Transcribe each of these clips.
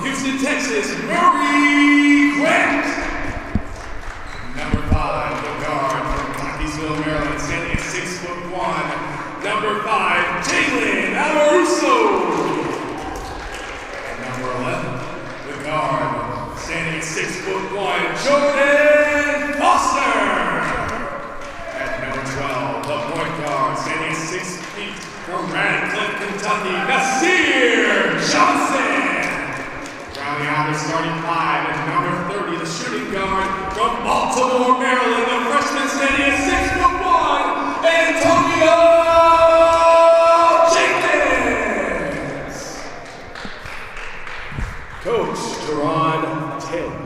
Houston, Texas, Murray Grant. Number 5, the guard from Cockeysville, Maryland, standing at 6'1". Number 5, Jalen Amaruso. And number 11, the guard standing at 6'1", Jordan Foster. At number 12, the point guard standing at 6 feet from Radcliffe, Kentucky, Nasir Johnson. Rounding out the starting 5 at number 30, the shooting guard from Baltimore, Maryland, the freshman standing at 6'1", Antonio Jenkins. Coach Teron Taylor.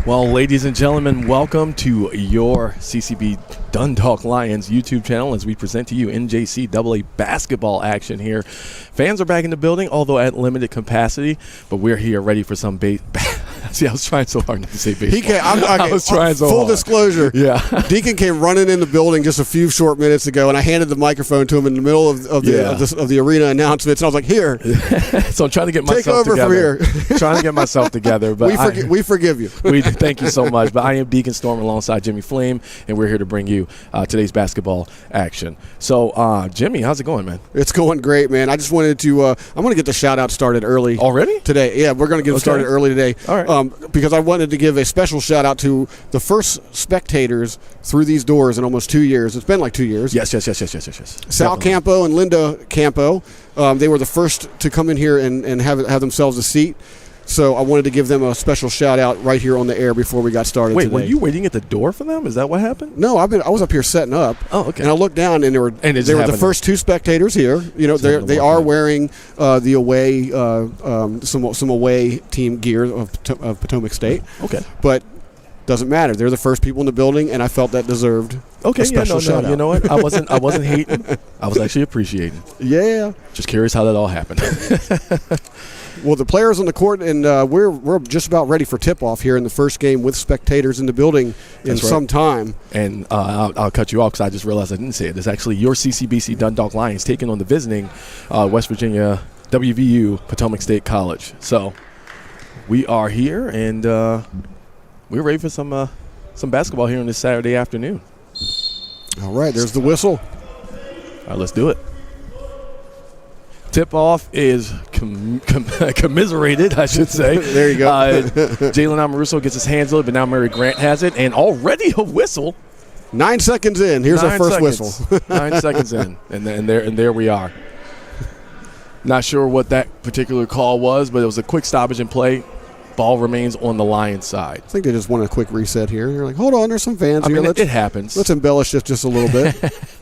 Well, ladies and gentlemen, welcome to your CCB Dundalk Lions YouTube channel as we present to you NJCAA basketball action here. Fans are back in the building, although at limited capacity, but we're here ready for some See, I was trying so hard not to say baseball. I was trying so hard. Full disclosure. Yeah. Deacon came running in the building just a few short minutes ago, and I handed the microphone to him in the middle of the arena announcements, and I was like, here. So I'm trying to get myself together. Take over from here. Trying to get myself together. But we forgive you. Thank you so much. But I am Deacon Storm alongside Jimmy Flame, and we're here to bring you today's basketball action. So, Jimmy, how's it going, man? It's going great, man. I just wanted to I'm going to get the shout-out started early. Already? Today. Yeah, we're going to get it started early today. All right. Because I wanted to give a special shout-out to the first spectators through these doors in almost 2 years. It's been like 2 years. Yes. Sal Definitely. Campo and Linda Campo. They were the first to come in here and have themselves a seat. So I wanted to give them a special shout-out right here on the air before we got started today. Were you waiting at the door for them? Is that what happened? No, I was up here setting up. Oh, okay. And I looked down, and they were the first two spectators here. You know, they are wearing the away some away team gear of Potomac State. Okay. But doesn't matter. They're the first people in the building, and I felt that deserved a special shout-out. You know what? I wasn't hating. I was actually appreciating. Yeah. Just curious how that all happened. Well, the players on the court, and we're just about ready for tip-off here in the first game with spectators in the building some time. And I'll cut you off because I just realized I didn't say it. It's actually your CCBC Dundalk Lions taking on the visiting West Virginia WVU Potomac State College. So we are here, and we're ready for some basketball here on this Saturday afternoon. All right, there's the whistle. All right, let's do it. Tip-off is commiserated, I should say. There you go. Jalen Amaruso gets his hands on it, but now Murray Grant has it, and already a whistle. 9 seconds in. Here's our first whistle. 9 seconds in, and there we are. Not sure what that particular call was, but it was a quick stoppage in play. Ball remains on the Lions side. I think they just want a quick reset here. They're like, hold on, there's some fans here. It happens. Let's embellish this just a little bit.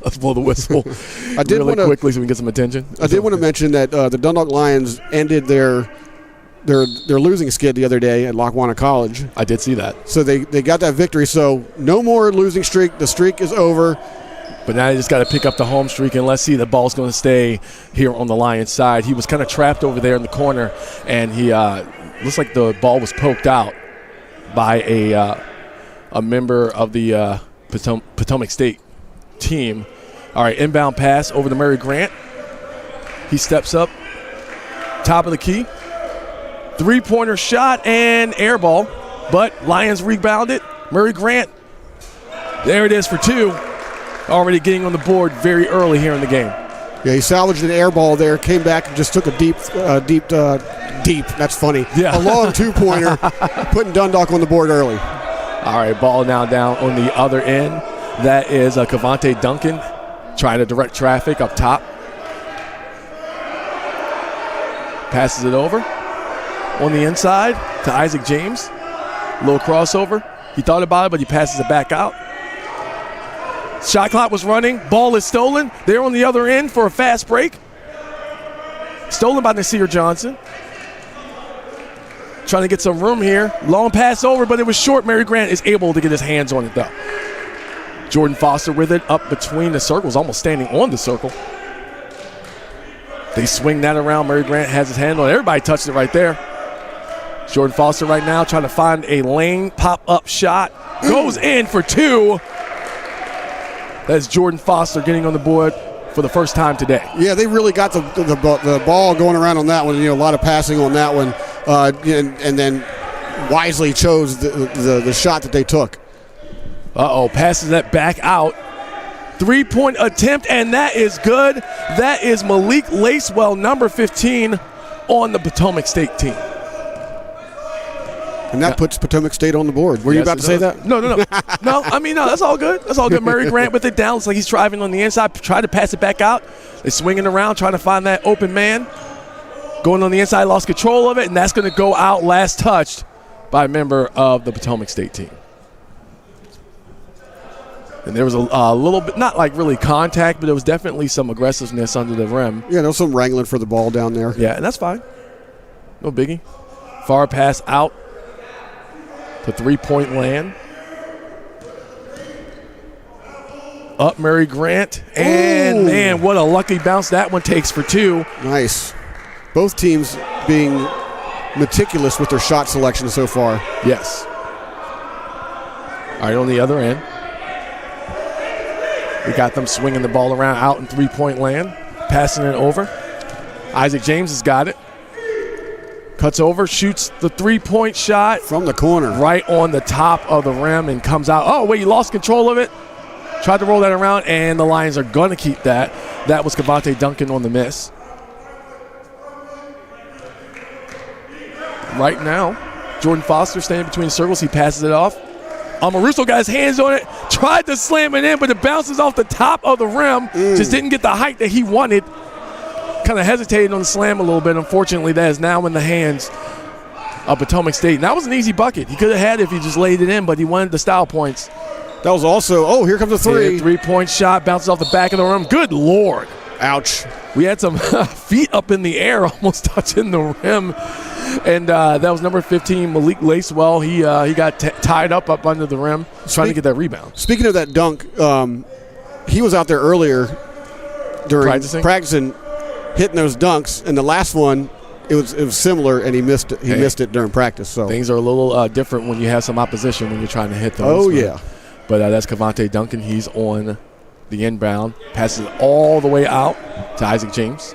Let's blow the whistle quickly so we can get some attention. I did want to mention that the Dundalk Lions ended their losing skid the other day at Lackawanna College. I did see that. So they got that victory. So no more losing streak. The streak is over. But now they just got to pick up the home streak, and let's see, the ball's going to stay here on the Lions side. He was kind of trapped over there in the corner, and he looks like the ball was poked out by a member of the Potomac State team. All right, inbound pass over to Murray Grant. He steps up, top of the key. Three-pointer shot and air ball, but Lions rebound it. Murray Grant, there it is for 2. Already getting on the board very early here in the game. Yeah, he salvaged an air ball there, came back and just took a deep, that's funny. Yeah. A long 2-pointer, putting Dundalk on the board early. All right, ball now down on the other end. That is Cavante Duncan trying to direct traffic up top. Passes it over on the inside to Isaac James. A little crossover. He thought about it, but he passes it back out. Shot clock was running. Ball is stolen. They're on the other end for a fast break. Stolen by Nasir Johnson. Trying to get some room here. Long pass over, but it was short. Mary Grant is able to get his hands on it, though. Jordan Foster with it up between the circles, almost standing on the circle. They swing that around. Mary Grant has his hand on it. Everybody touched it right there. Jordan Foster right now trying to find a lane pop-up shot. Goes in for 2. That's Jordan Foster getting on the board for the first time today. Yeah, they really got the ball going around on that one. A lot of passing on that one, and then wisely chose the shot that they took. Passes that back out. 3-point attempt, and that is good. That is Malik Lacewell, number 15, on the Potomac State team. And that puts Potomac State on the board. Were you about to say that? No. No, that's all good. That's all good. Murray Grant with it down. Looks like he's driving on the inside. Tried to pass it back out. They're swinging around, trying to find that open man. Going on the inside, lost control of it, and that's going to go out last touched by a member of the Potomac State team. And there was a little bit, not like really contact, but there was definitely some aggressiveness under the rim. Yeah, there was some wrangling for the ball down there. Yeah, and that's fine. No biggie. Far pass out to 3-point land. Up Murray Grant. And, ooh, man, what a lucky bounce that one takes for 2. Nice. Both teams being meticulous with their shot selection so far. Yes. All right, on the other end. We got them swinging the ball around out in 3-point land. Passing it over. Isaac James has got it. Cuts over, shoots the 3-point shot. From the corner. Right on the top of the rim and comes out. Oh, wait, he lost control of it. Tried to roll that around, and the Lions are going to keep that. That was Cavante Duncan on the miss. Right now, Jordan Foster standing between circles. He passes it off. Amaruso got his hands on it. Tried to slam it in, but it bounces off the top of the rim. Just didn't get the height that he wanted. Kind of hesitated on the slam a little bit. Unfortunately, that is now in the hands of Potomac State. And that was an easy bucket. He could have had it if he just laid it in, but he wanted the style points. That was also, here comes a 3. 3-point shot, bounces off the back of the rim. Good Lord. Ouch. We had some feet up in the air almost touching the rim. And that was number 15, Malik Lacewell. He got tied up under the rim trying to get that rebound. Speaking of that dunk, he was out there earlier during practicing hitting those dunks, and the last one, it was similar, and he missed it. He missed it during practice. So things are a little different when you have some opposition when you're trying to hit those. Oh, yeah. But that's Cavante Duncan. He's on the inbound. Passes it all the way out to Isaac James.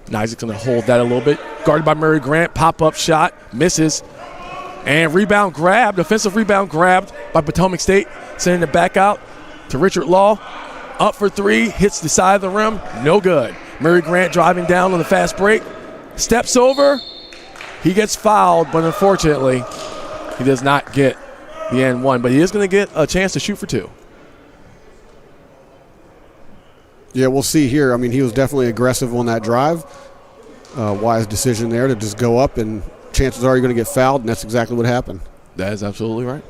And Isaac's going to hold that a little bit. Guarded by Murray Grant. Pop-up shot. Misses. And rebound grabbed. Offensive rebound grabbed by Potomac State. Sending it back out to Richard Law. Up for 3. Hits the side of the rim. No good. Murray Grant driving down on the fast break. Steps over. He gets fouled, but unfortunately, he does not get the end one. But he is going to get a chance to shoot for 2. Yeah, we'll see here. I mean, he was definitely aggressive on that drive. Wise decision there to just go up, and chances are you're going to get fouled, and that's exactly what happened. That is absolutely right.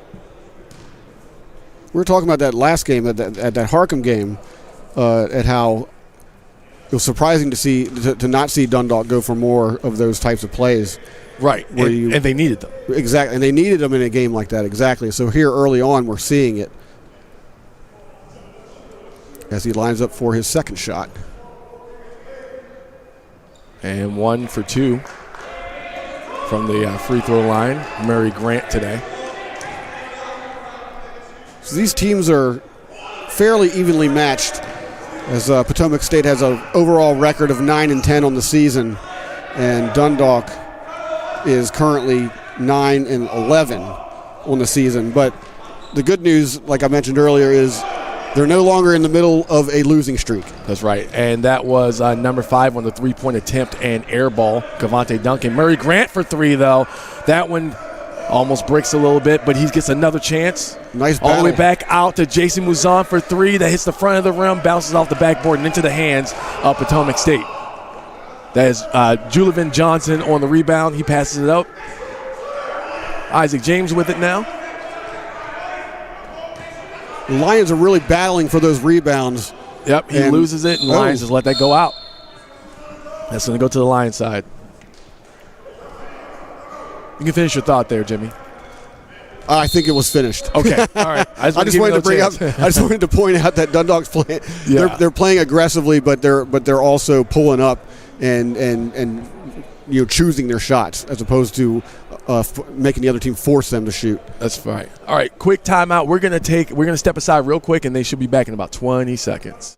We were talking about that last game, at that Harcum game, at how it was surprising to not see Dundalk go for more of those types of plays. Right, and they needed them. Exactly, and they needed them in a game like that, exactly. So here early on, we're seeing it. as he lines up for his second shot. And 1 for 2 from the free throw line. Murray Grant today. So these teams are fairly evenly matched, as Potomac State has an overall record of 9-10 on the season, and Dundalk is currently 9-11 on the season. But the good news, like I mentioned earlier, is they're no longer in the middle of a losing streak. That's right. And that was number 5 on the three-point attempt and air ball, Cavante Duncan. Murray Grant for 3, though. That one almost breaks a little bit, but he gets another chance. Nice battle. All the way back out to Jason Mouzon for 3. That hits the front of the rim, bounces off the backboard and into the hands of Potomac State. That is Julivan Johnson on the rebound. He passes it out. Isaac James with it now. The Lions are really battling for those rebounds. Yep, he loses it, and Lions just let that go out. That's going to go to the Lions side. You can finish your thought there, Jimmy. I think it was finished. Okay, all right. I just wanted to point out that Dundalk's playing. Yeah. They're playing aggressively, but they're also pulling up and choosing their shots as opposed to making the other team force them to shoot. That's right. All right, quick timeout. We're gonna step aside real quick, and they should be back in about 20 seconds.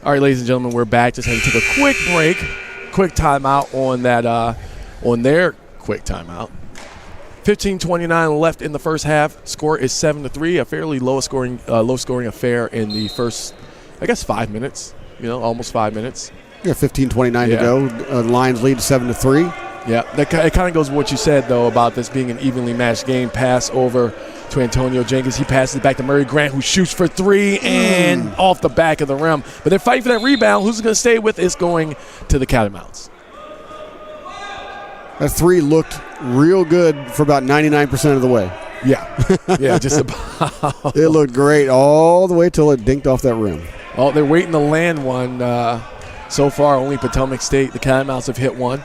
All right, ladies and gentlemen, we're back. Just had to take a quick break, quick timeout on that, on their quick timeout. 15:29 left in the first half. Score is 7-3. A fairly low scoring affair in the first, I guess, 5 minutes. Almost 5 minutes. Yeah, 15:29 to go. Lions lead 7-3. Yeah, it kind of goes with what you said though about this being an evenly matched game. Pass over to Antonio Jenkins. He passes it back to Murray Grant, who shoots for 3 and off the back of the rim. But they're fighting for that rebound. Who's going to stay with is going to the Catamounts. That 3 looked real good for about 99% of the way. Yeah, just about. It looked great all the way till it dinked off that rim. Oh, they're waiting to land one. So far, only Potomac State. The Catamounts have hit one.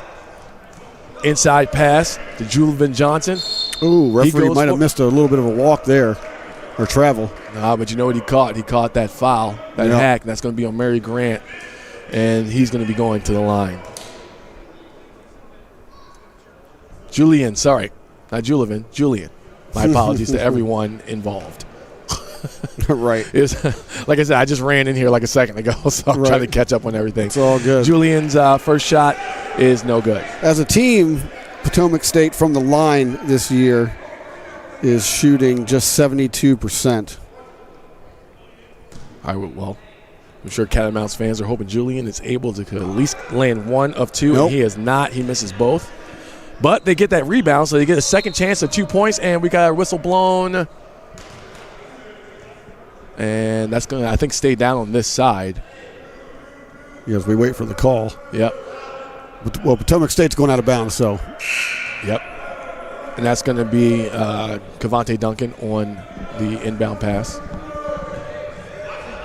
Inside pass to Julivan Johnson. Ooh, referee might have missed a little bit of a walk there, or travel. But you know what he caught? He caught that foul, that hack. That's going to be on Murray Grant, and he's going to be going to the line. Julian, sorry, not Julivan, Julian. My apologies to everyone involved. Right. Like I said, I just ran in here like a second ago, so I'm trying to catch up on everything. It's all good. Julian's first shot is no good. As a team, Potomac State from the line this year is shooting just 72%. Well, I'm sure Catamounts fans are hoping Julian is able to at least land 1 of 2, and he is not. He misses both. But they get that rebound, so they get a second chance at 2 points, and we got a whistle blown. And that's going to, I think, stay down on this side. Yes, we wait for the call. Yep. Well, Potomac State's going out of bounds, so. Yep. And that's going to be Cavante Duncan on the inbound pass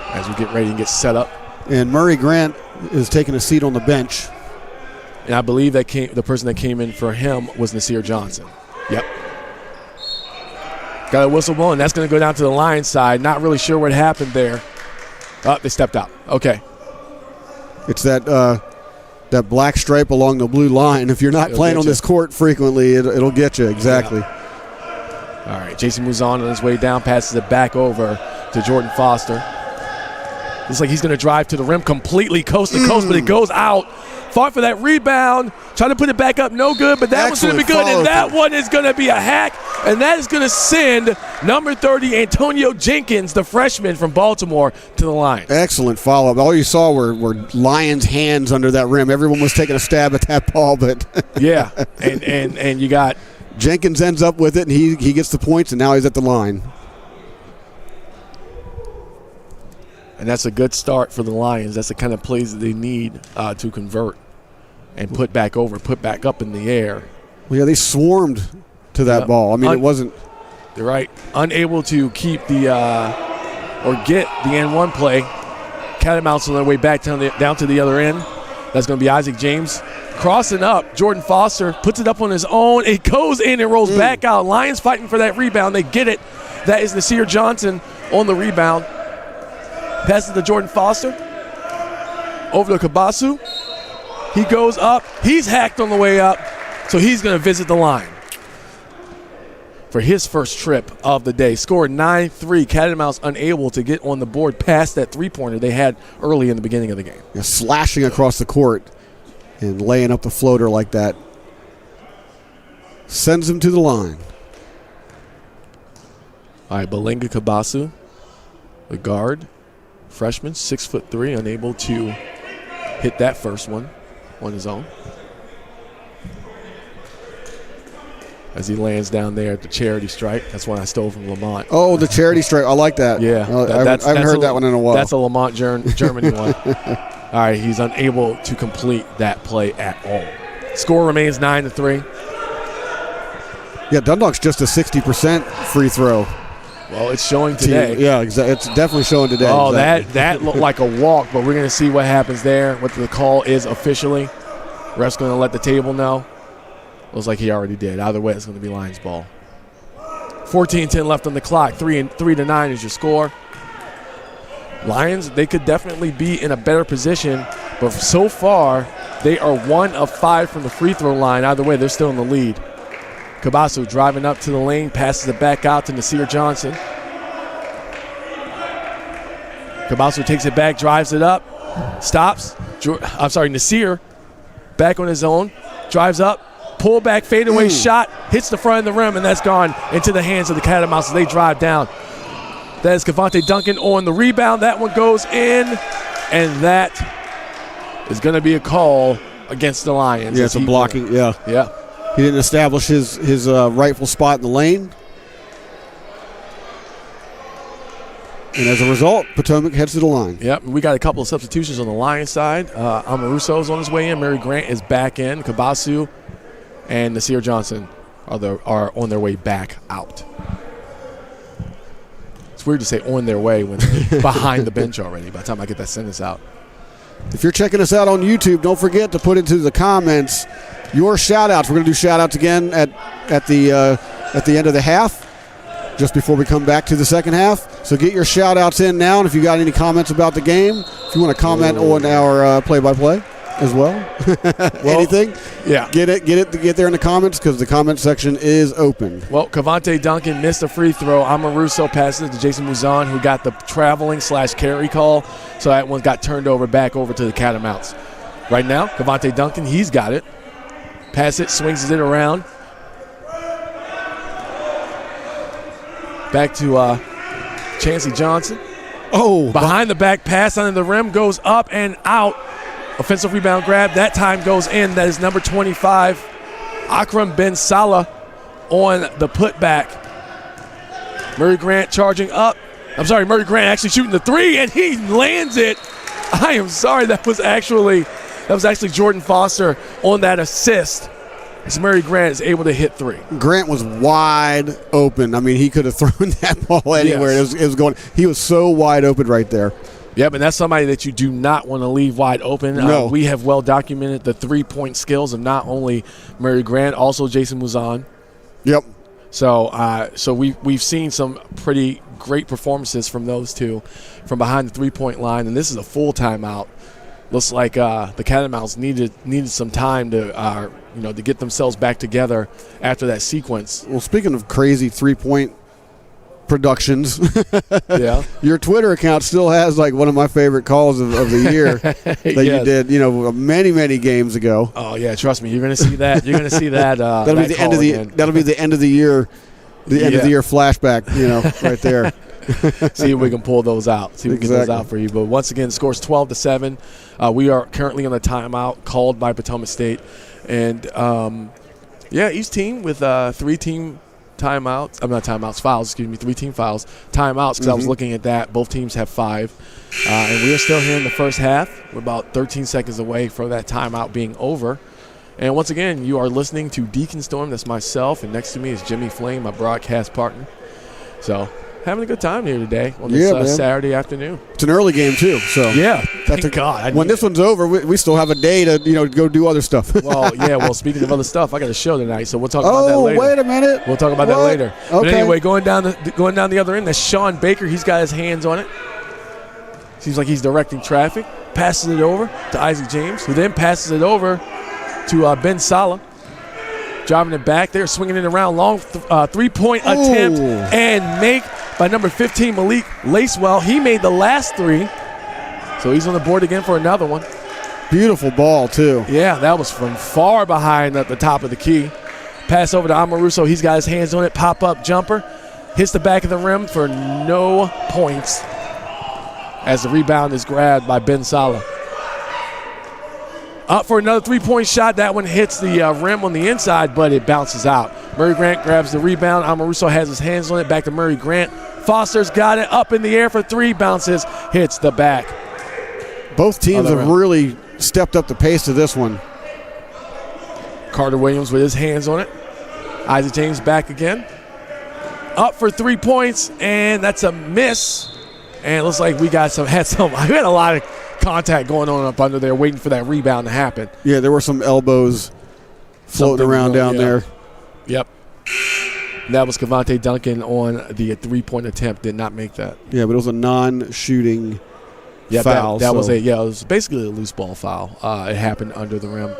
as we get ready and get set up. And Murray Grant is taking a seat on the bench. And I believe that the person that came in for him was Nasir Johnson. Yep. Got a whistle blown, and that's going to go down to the Lions side. Not really sure what happened there. Oh, they stepped out. Okay. It's that black stripe along the blue line. If you're not playing on this court frequently, it'll get you. Exactly. Yeah. All right, Jason Mouzon on his way down, passes it back over to Jordan Foster. Looks like he's going to drive to the rim completely coast to coast, but it goes out. Fought for that rebound, trying to put it back up, no good, but that one's going to be good, and that one is going to be a hack, and that is going to send number 30, Antonio Jenkins, the freshman from Baltimore, to the line. Excellent follow-up. All you saw were Lions' hands under that rim. Everyone was taking a stab at that ball, but yeah, and you got Jenkins ends up with it, and he gets the points, and now he's at the line. And that's a good start for the Lions. That's the kind of plays that they need to convert and put back up in the air. Well, yeah, they swarmed to that ball. I mean, it wasn't They're right. Unable to keep the or get the N1 play. Catamounts on their way back down to the other end. That's going to be Isaac James crossing up. Jordan Foster puts it up on his own. It goes in and rolls back out. Lions fighting for that rebound. They get it. That is Nasir Johnson on the rebound. Passes to Jordan Foster. Over to Kabasu. He goes up. He's hacked on the way up. So he's going to visit the line for his first trip of the day. Scored 9-3. Catamounts unable to get on the board past that three-pointer they had early in the beginning of the game. Yeah, slashing across the court and laying up the floater like that sends him to the line. All right, Balenga Kabasu, the guard, freshman, 6'3", unable to hit that first one on his own. As he lands down there at the charity stripe. That's one I stole from Lamont. Oh, the charity stripe. I like that. Yeah. I haven't heard that one in a while. That's a Lamont Germany one. All right, he's unable to complete that play at all. Score remains 9-3. Yeah, Dundalk's just a 60% free throw. Well, it's showing today. Yeah, exactly. It's definitely showing today. Oh, exactly. that looked like a walk, but we're going to see what happens there, what the call is officially. Ref's going to let the table know. Looks like he already did. Either way, it's going to be Lions ball. 14-10 left on the clock. 3-9 is your score. Lions, they could definitely be in a better position, but so far, they are 1 of 5 from the free throw line. Either way, they're still in the lead. Kabasu driving up to the lane, passes it back out to Nasir Johnson. Kabasu takes it back, drives it up, stops. Nasir back on his own, drives up. Pull back, fadeaway shot, hits the front of the rim, and that's gone into the hands of the Catamounts as they drive down. That is Cavante Duncan on the rebound. That one goes in, and that is going to be a call against the Lions. Yeah, it's a blocking. Yeah. He didn't establish his rightful spot in the lane. And as a result, Potomac heads to the line. Yep, we got a couple of substitutions on the Lions side. Amaruso's on his way in. Mary Grant is back in. Kabasu and Nasir Johnson are on their way back out. It's weird to say on their way when they're behind the bench already by the time I get that sentence out. If you're checking us out on YouTube, don't forget to put into the comments your shout-outs. We're going to do shout-outs again at the end of the half, just before we come back to the second half. So get your shout-outs in now, and if you got any comments about the game, if you want to comment on our play-by-play as well, anything, get there in the comments because the comment section is open. Well, Cavante Duncan missed a free throw. Amaruso passes it to Jason Muzan, who got the traveling/carry call, so that one got turned back over to the Catamounts. Right now, Cavante Duncan, he's got it. Pass it, swings it around. Back to Chancey Johnson. Oh, behind the back pass under the rim, goes up and out. Offensive rebound grab. That time goes in. That is number 25, Akram Ben Salah, on the putback. Murray Grant charging up. Murray Grant actually shooting the three, and he lands it. I am sorry. That was actually Jordan Foster on that assist. As Murray Grant is able to hit three. Grant was wide open. I mean, he could have thrown that ball anywhere. Yes. It was going. He was so wide open right there. Yep, and that's somebody that you do not want to leave wide open. No. We have well documented the three-point skills of not only Murray Grant, also Jason Muzan. Yep. So we've seen some pretty great performances from those two from behind the three-point line, and this is a full timeout. Looks like the Catamounts needed some time to to get themselves back together after that sequence. Well, speaking of crazy three-point productions, yeah, your Twitter account still has like one of my favorite calls of the year that you did, many games ago. Oh yeah, trust me, you're going to see that. You're going to see that. That'll be the end of the. Again. That'll be the end of the year. The end of the year flashback. Right there. See if we can pull those out. See if we can get those out for you. But once again, the score's 12-7. We are currently on a timeout called by Potomac State, and each team with 3-team timeouts. I'm not timeouts, fouls. Excuse me, 3-team fouls. Timeouts because I was looking at that. Both teams have 5, and we are still here in the first half. We're about 13 seconds away from that timeout being over. And once again, you are listening to Deacon Storm. That's myself, and next to me is Jimmy Flame, my broadcast partner. So having a good time here today on this Saturday afternoon. It's an early game too, so yeah. That's God. When this one's over, we still have a day to go do other stuff. Well, speaking of other stuff, I got a show tonight, so we'll talk about that later. Oh, wait a minute. We'll talk about that later. Okay. But anyway, going down the other end, that's Sean Baker. He's got his hands on it. Seems like he's directing traffic. Passes it over to Isaac James, who then passes it over to Ben Salah. Driving it back. They're swinging it around. Long three-point attempt and make by number 15, Malik Lacewell. He made the last three. So he's on the board again for another one. Beautiful ball, too. Yeah, that was from far behind at the top of the key. Pass over to Amoruso. He's got his hands on it. Pop-up jumper. Hits the back of the rim for no points as the rebound is grabbed by Ben Salah. Up for another three-point shot. That one hits the rim on the inside, but it bounces out. Murray Grant grabs the rebound. Amoruso has his hands on it. Back to Murray Grant. Foster's got it up in the air for three. Bounces, hits the back. Both teams have really stepped up the pace to this one. Carter Williams with his hands on it. Isaac James back again. Up for 3 points, and that's a miss. And it looks like we had a lot of contact going on up under there waiting for that rebound to happen. Yeah, there were some elbows floating around down there. Yep. That was Cavante Duncan on the three-point attempt. Did not make that. Yeah, but it was a non-shooting foul. It was basically a loose ball foul. It happened under the rim.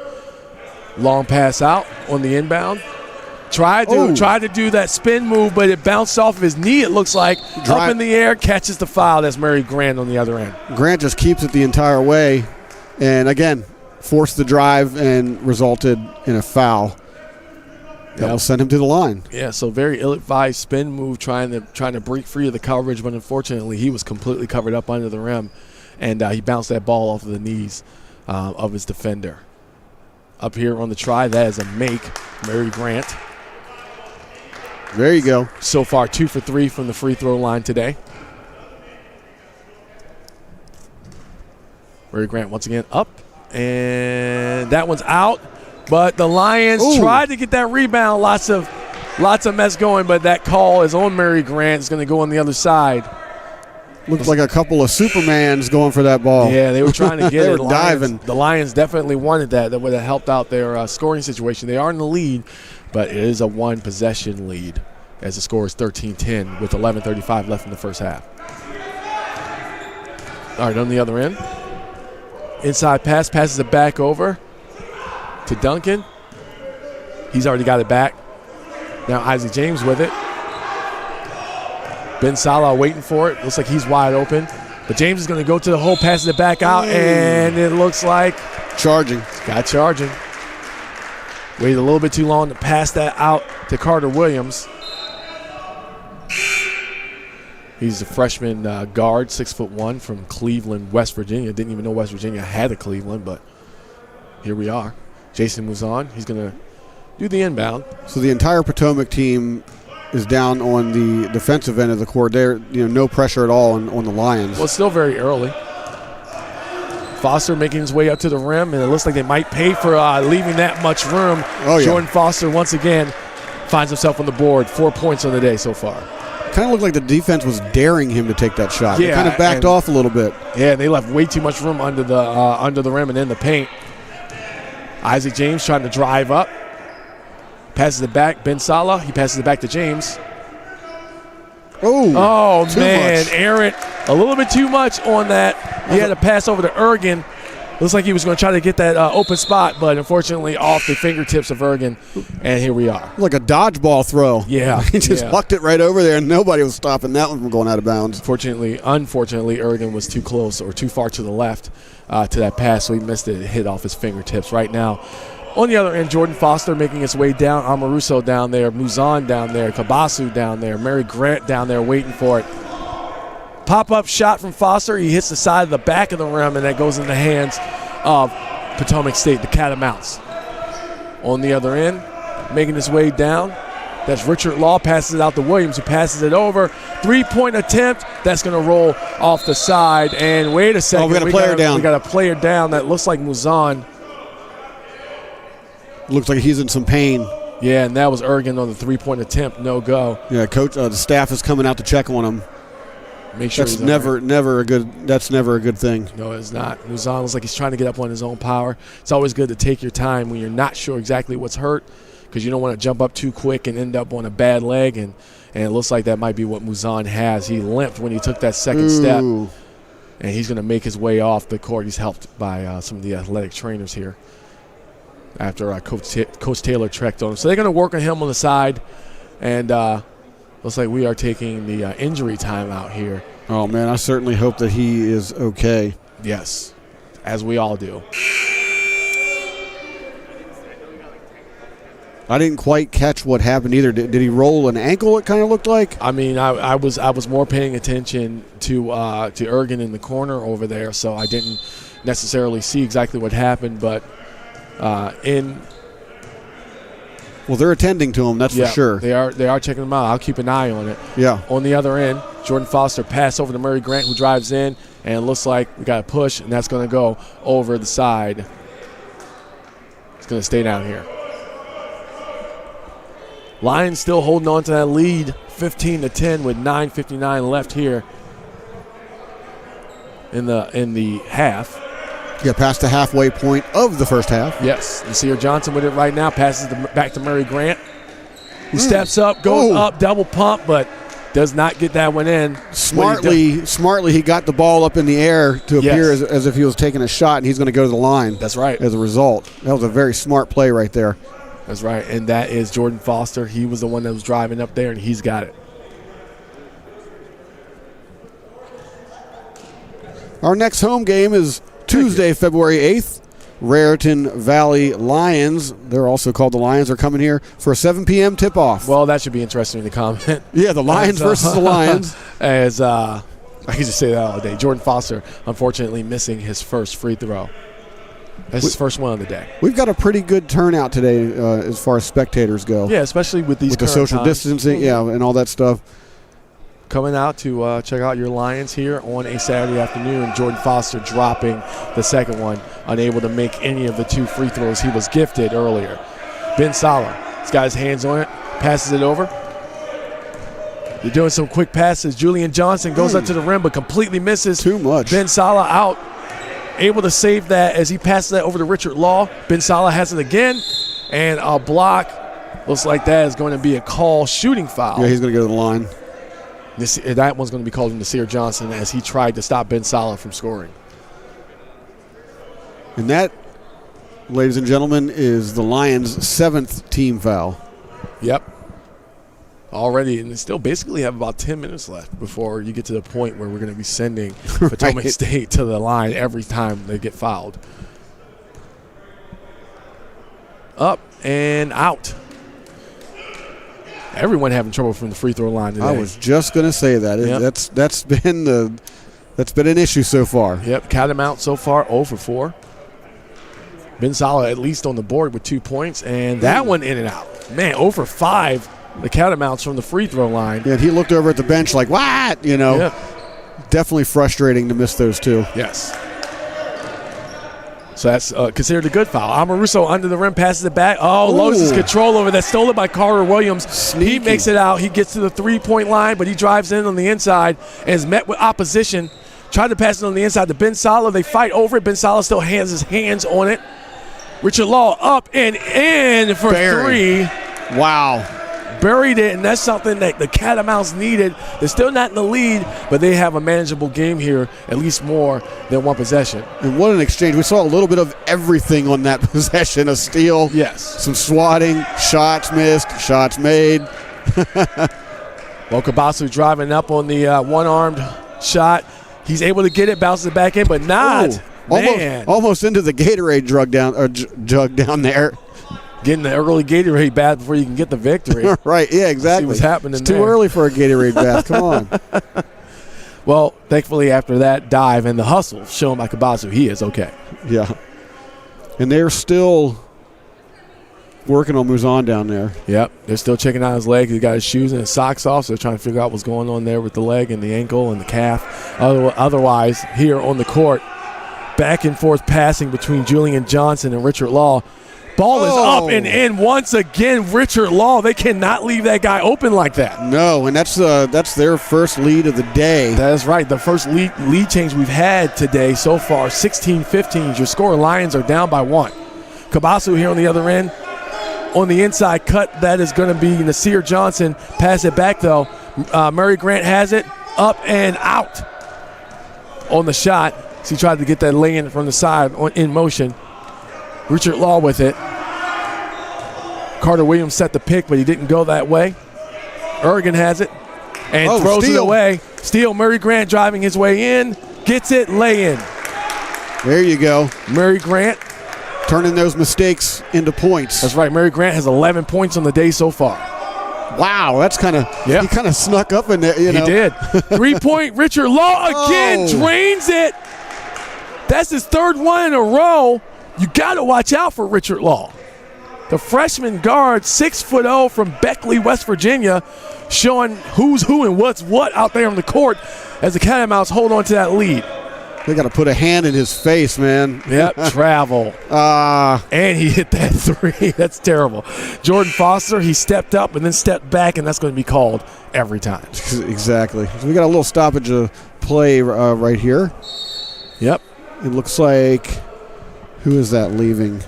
Long pass out on the inbound. Tried to do that spin move, but it bounced off of his knee, it looks like. Up in the air, catches the foul. That's Murray Grant on the other end. Grant just keeps it the entire way. And, again, forced the drive and resulted in a foul. That will send him to the line. Yeah, so very ill-advised spin move trying to break free of the coverage, but unfortunately he was completely covered up under the rim, and he bounced that ball off of the knees of his defender. Up here on the try, that is a make, Murray Grant. There you go. So far, 2 for 3 from the free throw line today. Murray Grant once again up, and that one's out. But the Lions tried to get that rebound. Lots of mess going, but that call is on Murray Grant. It's going to go on the other side. Looks like a couple of Supermans going for that ball. Yeah, they were trying to get they it. were diving. The Lions definitely wanted that. That would have helped out their scoring situation. They are in the lead, but it is a one-possession lead as the score is 13-10 with 11:35 left in the first half. All right, on the other end. Inside pass, passes it back over to Duncan. He's already got it back. Now Isaac James with it. Ben Salah waiting for it. Looks like he's wide open. But James is going to go to the hole, passes it back out, and it looks like charging. Got charging. Waited a little bit too long to pass that out to Carter Williams. He's a freshman guard, 6'1", from Cleveland, West Virginia. Didn't even know West Virginia had a Cleveland, but here we are. Jason moves on. He's going to do the inbound. So the entire Potomac team is down on the defensive end of the court. There, no pressure at all on the Lions. Well, it's still very early. Foster making his way up to the rim, and it looks like they might pay for leaving that much room. Jordan Foster once again finds himself on the board. 4 points on the day so far. Kind of looked like the defense was daring him to take that shot. Yeah, they kind of backed off a little bit. Yeah, they left way too much room under the rim and in the paint. Isaac James trying to drive up. Passes it back. Ben Salah, he passes it back to James. Oh man, Aaron, a little bit too much on that. He had to pass over to Ergen. Looks like he was going to try to get that open spot, but unfortunately off the fingertips of Ergen, and here we are. Like a dodgeball throw. Yeah. He just hucked it right over there, and nobody was stopping that one from going out of bounds. Unfortunately, Ergen was too close or too far to the left to that pass, so he missed it. It hit off his fingertips. Right now, on the other end, Jordan Foster making his way down. Amoruso down there. Muzan down there. Kabasu down there. Murray Grant down there waiting for it. Pop-up shot from Foster. He hits the side of the back of the rim, and that goes in the hands of Potomac State, the Catamounts. On the other end, making his way down, that's Richard Law. Passes it out to Williams, who passes it over. 3-point attempt. That's going to roll off the side. And wait a second. We got a player down. We got a player down that looks like Muzan. Looks like he's in some pain. Yeah, and that was Ergen on the three-point attempt, no go. Yeah, coach. The staff is coming out to check on him. Make sure that's never a good. That's never a good thing. No, it's not. Muzan looks like he's trying to get up on his own power. It's always good to take your time when you're not sure exactly what's hurt, because you don't want to jump up too quick and end up on a bad leg. And it looks like that might be what Muzan has. He limped when he took that second step, and he's going to make his way off the court. He's helped by some of the athletic trainers here after Coach Taylor trekked on him. So they're going to work on him on the side, and looks like we are taking the injury timeout here. Oh, man, I certainly hope that he is okay. Yes, as we all do. I didn't quite catch what happened either. Did he roll an ankle, it kind of looked like? I mean, I was more paying attention to Ergen in the corner over there, so I didn't necessarily see exactly what happened, but well, they're attending to him, that's for sure. They are checking him out. I'll keep an eye on it. Yeah. On the other end, Jordan Foster pass over to Murray Grant, who drives in, and it looks like we got a push, and that's going to go over the side. It's going to stay down here. Lions still holding on to that lead, 15-10 with 9:59 left here in the half. Yeah, past the halfway point of the first half. Yes, Nasir Johnson with it right now, passes back to Murray Grant, who steps up, goes up, double pump, but does not get that one in. Smartly, he got the ball up in the air to appear as if he was taking a shot, and he's going to go to the line. That's right. As a result. That was a very smart play right there. That's right, and that is Jordan Foster. He was the one that was driving up there, and he's got it. Our next home game is Tuesday, February 8th. Raritan Valley Lions, they're also called the Lions, are coming here for a 7 p.m. tip-off. Well, that should be interesting to comment. Yeah, the Lions versus the Lions. As I can just say that all day. Jordan Foster, unfortunately, missing his first free throw. That's his first one of the day. We've got a pretty good turnout today as far as spectators go. Yeah, especially with these the social distancing, and all that stuff. Coming out to check out your Lions here on a Saturday afternoon. Jordan Foster dropping the second one, unable to make any of the two free throws he was gifted earlier. Ben Salah, he's got his hands on it, passes it over. They're doing some quick passes. Julian Johnson goes up to the rim but completely misses. Too much. Ben Salah out, able to save that as he passes that over to Richard Law. Ben Salah has it again, and a block. Looks like that is going to be a call shooting foul. Yeah, he's going to go to the line. That one's going to be called Nasir Johnson as he tried to stop Ben Salah from scoring. And that, ladies and gentlemen, is the Lions' 7th team foul. Yep. Already, and they still basically have about 10 minutes left before you get to the point where we're going to be sending Potomac State to the line every time they get fouled. Up and out. Everyone having trouble from the free throw line today. I was just going to say that. Yep. That's been an issue so far. Yep, Catamounts so far 0 for 4. Ben Salah at least on the board with 2 points, and that one in and out. Man, 0 for 5, the Catamounts from the free throw line. Yeah, he looked over at the bench like, what? Yep. Definitely frustrating to miss those two. Yes. So that's considered a good foul. Amoruso under the rim, passes it back. Loses control over that. Stolen by Carter Williams. Sneaky. He makes it out. He gets to the three-point line, but he drives in on the inside and is met with opposition. Tried to pass it on the inside to Ben Salah. They fight over it. Ben Salah still has his hands on it. Richard Law up and in for three. Wow. Buried it, and that's something that the Catamounts needed. They're still not in the lead, but they have a manageable game here, at least more than one possession. And what an exchange. We saw a little bit of everything on that possession. A steal, yes, some swatting, shots missed, shots made. Kabasu driving up on the one-armed shot. He's able to get it, bounces it back in, but not. Almost into the Gatorade jug down there. Getting the early Gatorade bath before you can get the victory. Right, yeah, exactly. See what's happening It's too early for a Gatorade bath. Come on. Well, thankfully after that dive and the hustle shown by Kabasu, he is okay. Yeah. And they're still working on Muzan down there. Yep, they're still checking out his leg. He's got his shoes and his socks off, so they're trying to figure out what's going on there with the leg and the ankle and the calf. Otherwise, here on the court, back and forth passing between Julian Johnson and Richard Law. Ball is up and in once again. Richard Law, they cannot leave that guy open like that. No, and that's their first lead of the day. That is right. The first lead change we've had today so far, 16-15 is your score. Lions are down by 1. Kabasu here on the other end. On the inside cut, that is going to be Nasir Johnson. Pass it back, though. Murray Grant has it. Up and out on the shot. So he tried to get that lay-in from the side in motion. Richard Law with it. Carter Williams set the pick, but he didn't go that way. Ergen has it and throws it away. Steal. Murray Grant driving his way in. Gets it. Lay in. There you go. Murray Grant. Turning those mistakes into points. That's right. Murray Grant has 11 points on the day so far. Wow, that's kind of he kind of snuck up in there. You know? He did. 3-point Richard Law again drains it. That's his third one in a row. You got to watch out for Richard Law. The freshman guard, 6'0" from Beckley, West Virginia, showing who's who and what's what out there on the court as the Catamounts hold on to that lead. They got to put a hand in his face, man. Yep, travel. And he hit that 3. That's terrible. Jordan Foster, he stepped up and then stepped back, and that's going to be called every time. Exactly. So we got a little stoppage of play right here. Yep. It looks like, who is that leaving?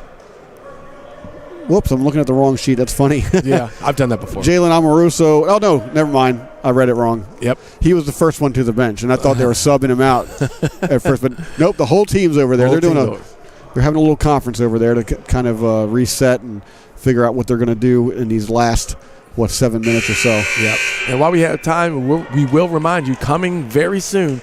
Whoops, I'm looking at the wrong sheet. That's funny. Yeah, I've done that before. Jalen Amoruso. Oh, no, never mind. I read it wrong. Yep. He was the first one to the bench, and I thought they were subbing him out at first. But nope, the whole team's over there. They're having a little conference over there to kind of reset and figure out what they're going to do in these last, 7 minutes or so. Yep. And while we have time, we will remind you, coming very soon,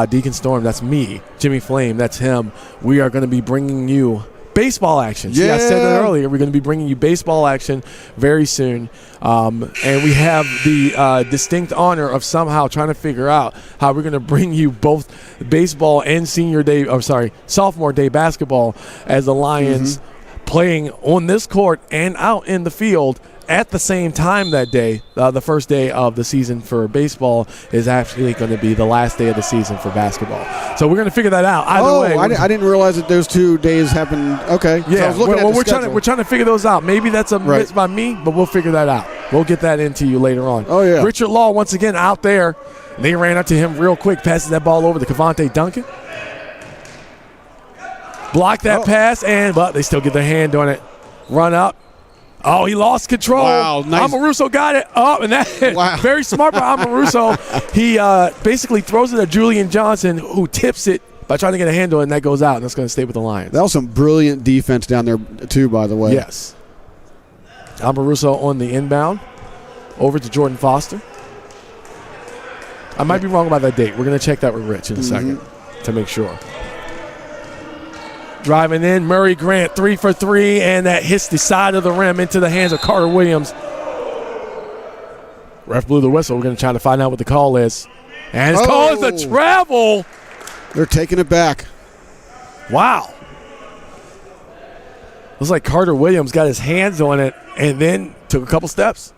Deacon Storm, that's me. Jimmy Flame, that's him. We are going to be bringing you baseball action. See, I said that earlier. We're going to be bringing you baseball action very soon. And we have the distinct honor of somehow trying to figure out how we're going to bring you both baseball and sophomore day basketball as the Lions playing on this court and out in the field at the same time that day. The first day of the season for baseball is actually going to be the last day of the season for basketball. So we're going to figure that out. Either way, I didn't realize that those 2 days happened. Okay. Yeah, so we're trying to figure those out. Maybe that's a miss by me, but we'll figure that out. We'll get that into you later on. Oh, yeah. Richard Law once again out there. They ran up to him real quick, passes that ball over to Cavante Duncan. Block that pass, but they still get their hand on it. Run up. Oh, he lost control. Wow, nice. Amoruso got it up, and that very smart by Amoruso. He basically throws it at Julian Johnson, who tips it by trying to get a hand on it, and that goes out, and that's going to stay with the Lions. That was some brilliant defense down there, too, by the way. Yes. Amoruso on the inbound. Over to Jordan Foster. I might be wrong about that date. We're going to check that with Rich in a second to make sure. Driving in, Murray Grant, 3 for 3, and that hits the side of the rim into the hands of Carter Williams. Ref blew the whistle. We're going to try to find out what the call is. And his call is a travel. They're taking it back. Wow. Looks like Carter Williams got his hands on it and then took a couple steps.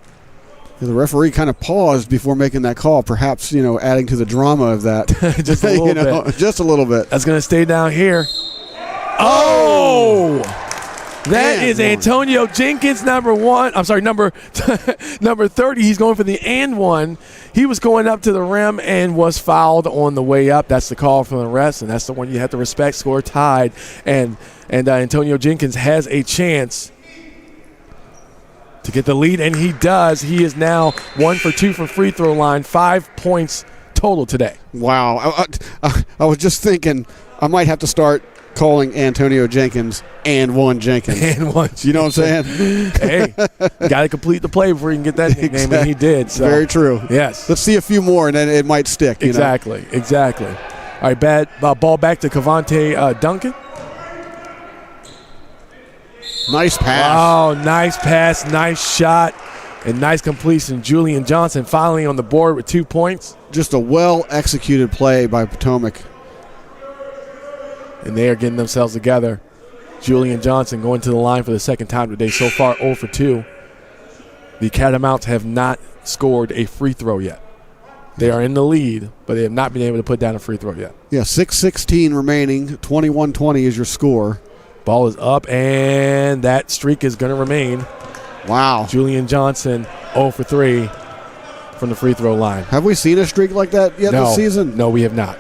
The referee kind of paused before making that call, perhaps, adding to the drama of that. Just a little bit. Just a little bit. That's going to stay down here. Oh! That is Antonio Jenkins, number 30. He's going for the and one. He was going up to the rim and was fouled on the way up. That's the call from the refs, and that's the one you have to respect. Score tied, and Antonio Jenkins has a chance to get the lead, and he does. He is now 1 for 2 from free throw line, 5 points total today. Wow. I was just thinking I might have to start calling Antonio Jenkins and one Jenkins. And one. You know what I'm saying? Hey, got to complete the play before you can get that nickname, and he did. So. Very true. Yes. Let's see a few more, and then it might stick. Exactly. All right, ball back to Cavante Duncan. Nice pass. Oh, nice pass, nice shot, and nice completion. Julian Johnson finally on the board with 2 points. Just a well-executed play by Potomac. And they are getting themselves together. Julian Johnson going to the line for the second time today. So far, 0 for 2. The Catamounts have not scored a free throw yet. They are in the lead, but they have not been able to put down a free throw yet. Yeah, 6:16 remaining. 21-20 is your score. Ball is up, and that streak is going to remain. Wow. Julian Johnson 0 for 3 from the free throw line. Have we seen a streak like that yet this season? No, we have not.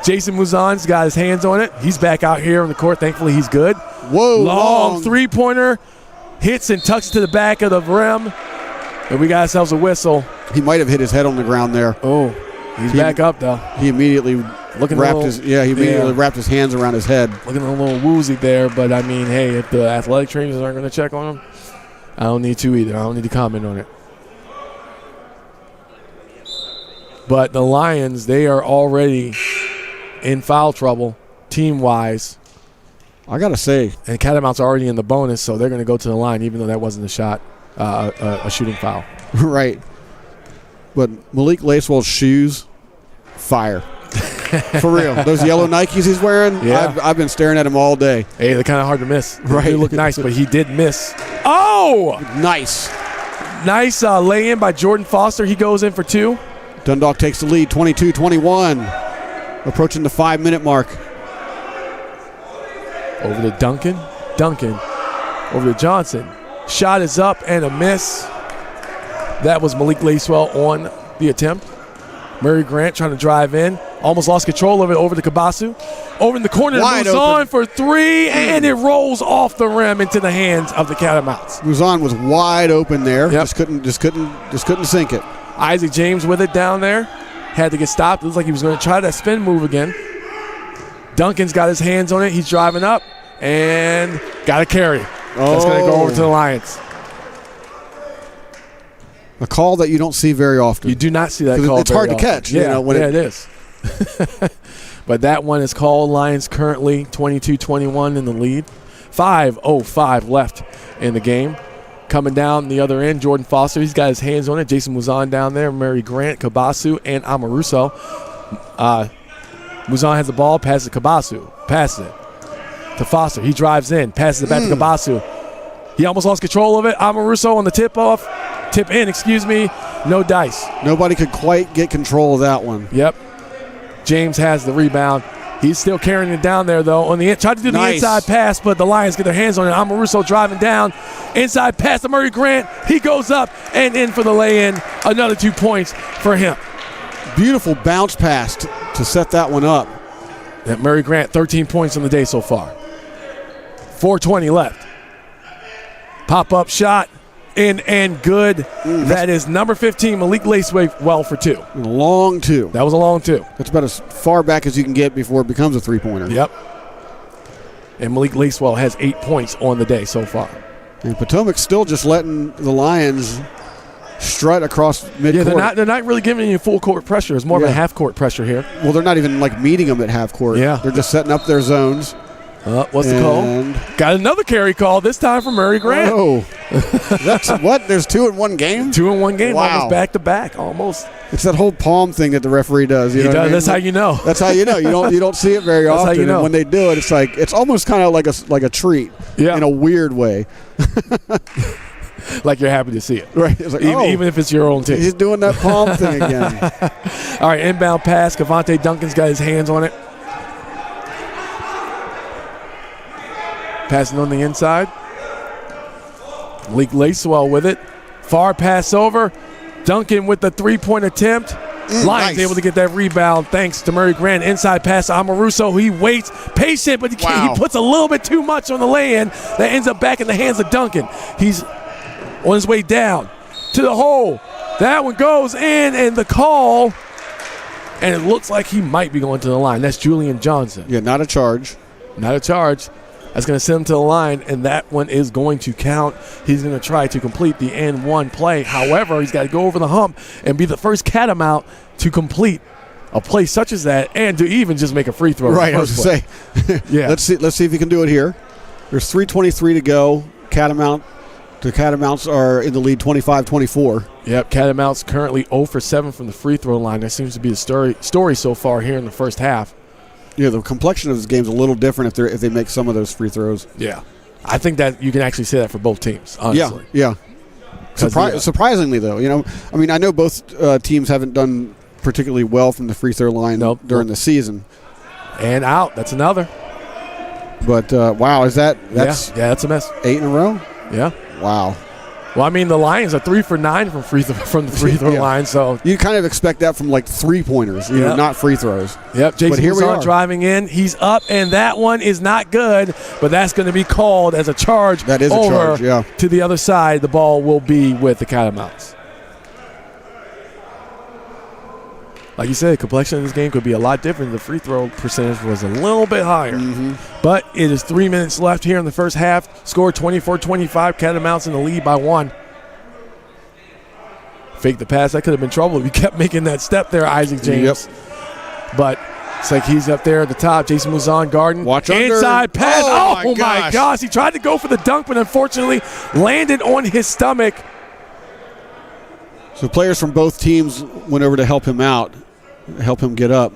Jason Mouzon's got his hands on it. He's back out here on the court. Thankfully, he's good. Whoa. Long three-pointer. Hits and tucks to the back of the rim. And we got ourselves a whistle. He might have hit his head on the ground there. Oh, he's back up, though. He immediately wrapped his hands around his head. Looking a little woozy there, but I mean, hey, if the athletic trainers aren't going to check on him, I don't need to either. I don't need to comment on it. But the Lions, they are already in foul trouble, team-wise. I got to say. And Catamounts are already in the bonus, so they're going to go to the line, even though that wasn't a shot, a shooting foul. Right. But Malik Lacewell's shoes, fire. For real. Those yellow Nikes he's wearing, yeah. I've been staring at him all day. Hey, they're kind of hard to miss. Right. They look nice, but he did miss. Oh! Nice. Nice lay-in by Jordan Foster. He goes in for 2. Dundalk takes the lead, 22-21. Approaching the 5-minute mark. Over to Duncan. Over to Johnson. Shot is up and a miss. That was Malik Lacewell on the attempt. Murray Grant trying to drive in. Almost lost control of it over to Kabasu. Over in the corner, moves on for 3, and it rolls off the rim into the hands of the Catamounts. Mouzon was wide open there. Yep. Just couldn't sink it. Isaac James with it down there. Had to get stopped. It looks like he was going to try that spin move again. Duncan's got his hands on it. He's driving up and got a carry. That's going to go over to the Lions. A call that you don't see very often. You do not see that call. It's hard to catch. Yeah, it is. But that one is called. Lions currently 22-21 in the lead. 5:05 left in the game. Coming down the other end, Jordan Foster. He's got his hands on it. Jason Mouzon down there. Murray Grant, Kabasu, and Amoruso. Mouzon has the ball, passes to Kabasu. Passes it to Foster. He drives in, passes it back to Kabasu. He almost lost control of it. Amoruso on the tip in. No dice. Nobody could quite get control of that one. Yep. James has the rebound. He's still carrying it down there, though. Tried to do the inside pass, but the Lions get their hands on it. Amoruso driving down. Inside pass to Murray Grant. He goes up and in for the lay-in. Another 2 points for him. Beautiful bounce pass to set that one up. That Murray Grant, 13 points on the day so far. 4:20 left. Pop-up shot. In and good. That is number 15, Malik Lacewell for 2. Long 2. That was a long 2. That's about as far back as you can get before it becomes a three-pointer. Yep. And Malik Lacewell has 8 points on the day so far. And Potomac's still just letting the Lions strut across midcourt. Yeah, they're not really giving you full court pressure. It's more of a half-court pressure here. Well, they're not even meeting them at half court. Yeah. They're just setting up their zones. What's the call? Got another carry call, this time from Murray Grant. Oh. That's what? There's 2 in one game? 2 in one game, wow. almost back-to-back, almost. It's that whole palm thing that the referee does. He does. That's how you know. That's how you know. You don't see it very often. How you know. And when they do it, it's almost kind of like a treat in a weird way. Like you're happy to see it. Right. It's like, even if it's your own team. He's doing that palm thing again. All right, inbound pass. Cavante Duncan's got his hands on it. Passing on the inside. Malik Lacewell with it. Far pass over. Duncan with the 3-point attempt. Lions able to get that rebound thanks to Murray Grant. Inside pass to Amoruso. He waits, patient, but he puts a little bit too much on the lay-in. That ends up back in the hands of Duncan. He's on his way down to the hole. That one goes in, and the call, and it looks like he might be going to the line. That's Julian Johnson. Yeah, not a charge. Not a charge. That's going to send him to the line, and that one is going to count. He's going to try to complete the N1 play. However, he's got to go over the hump and be the first Catamount to complete a play such as that and to even just make a free throw. Right, I was going to say. Yeah. Let's see if he can do it here. There's 3:23 to go. The Catamounts are in the lead 25-24. Yep, Catamounts currently 0 for 7 from the free throw line. That seems to be the story so far here in the first half. Yeah, the complexion of this game is a little different if they make some of those free throws. Yeah. I think that you can actually say that for both teams, honestly. Yeah. Surprisingly, though, I know both teams haven't done particularly well from the free throw line during the season. And out. That's another. But, wow, that's that's a mess. 8 in a row? Yeah. Wow. Well, I mean, the Lions are 3 for 9 from the free throw line, so you kind of expect that from like 3-pointers, not free throws. Yep, Jason Musan driving in. He's up, and that one is not good, but that's going to be called as a charge. That is a charge, yeah. To the other side, the ball will be with the Catamounts. Like you said, the complexion of this game could be a lot different. The free throw percentage was a little bit higher. But it is 3 minutes left here in the first half. Score 24-25. Catamounts in the lead by 1. Fake the pass. That could have been trouble if you kept making that step there, Isaac James. Yep. But it's like he's up there at the top. Jason Musan guarding. Watch under. Inside pass. Oh my gosh. He tried to go for the dunk, but unfortunately landed on his stomach. So players from both teams went over to help him out, help him get up.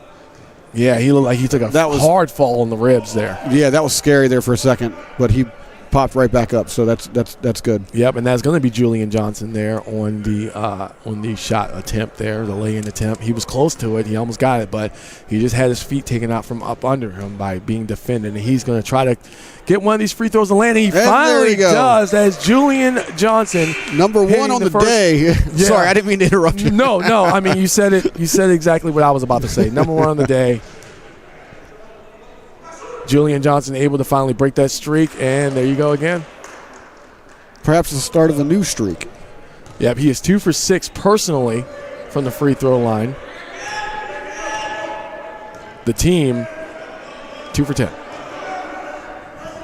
Yeah, he looked like he took a hard fall on the ribs there. Yeah, that was scary there for a second, but he popped right back up, so that's good. Yep, and that's going to be Julian Johnson there on the shot attempt there, the lay-in attempt. He was close to it. He almost got it, but he just had his feet taken out from up under him by being defended, and he's going to try to get one of these free throws to land, and he finally does. That is Julian Johnson. Number 1 on the day. Sorry, I didn't mean to interrupt you. No. I mean, you said it. You said exactly what I was about to say. Number 1 on the day. Julian Johnson able to finally break that streak, and there you go again. Perhaps the start of a new streak. Yep, he is 2 for 6 personally from the free throw line. The team, 2 for 10.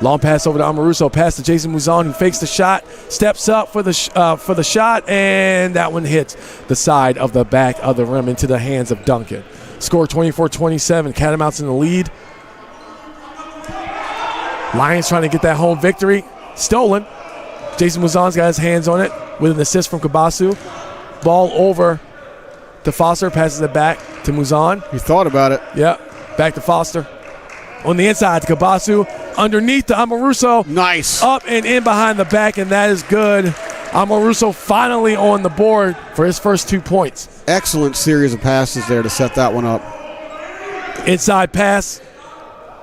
Long pass over to Amoruso, pass to Jason Musan, who fakes the shot, steps up for the shot, and that one hits the side of the back of the rim into the hands of Duncan. Score 24-27, Catamounts in the lead. Lions trying to get that home victory. Stolen. Jason Musan's got his hands on it with an assist from Kabasu. Ball over to Foster, passes it back to Musan. He thought about it. Yep, back to Foster. On the inside to Kabasu. Underneath to Amoruso. Nice. Up and in behind the back, and that is good. Amoruso finally on the board for his first 2 points. Excellent series of passes there to set that one up. Inside pass.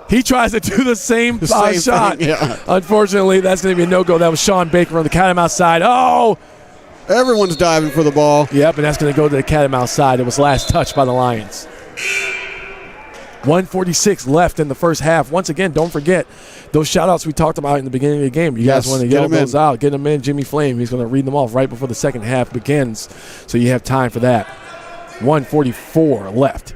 He tries to do the same shot. Thing, yeah. Unfortunately, that's going to be a no-go. That was Sean Baker on the Catamounts side. Oh! Everyone's diving for the ball. Yep, and that's going to go to the Catamounts side. It was last touched by the Lions. 1:46 left in the first half. Once again, don't forget those shout-outs we talked about in the beginning of the game. You guys want to yell those out. Get them in. Jimmy Flame, he's going to read them off right before the second half begins, so you have time for that. 1:44 left.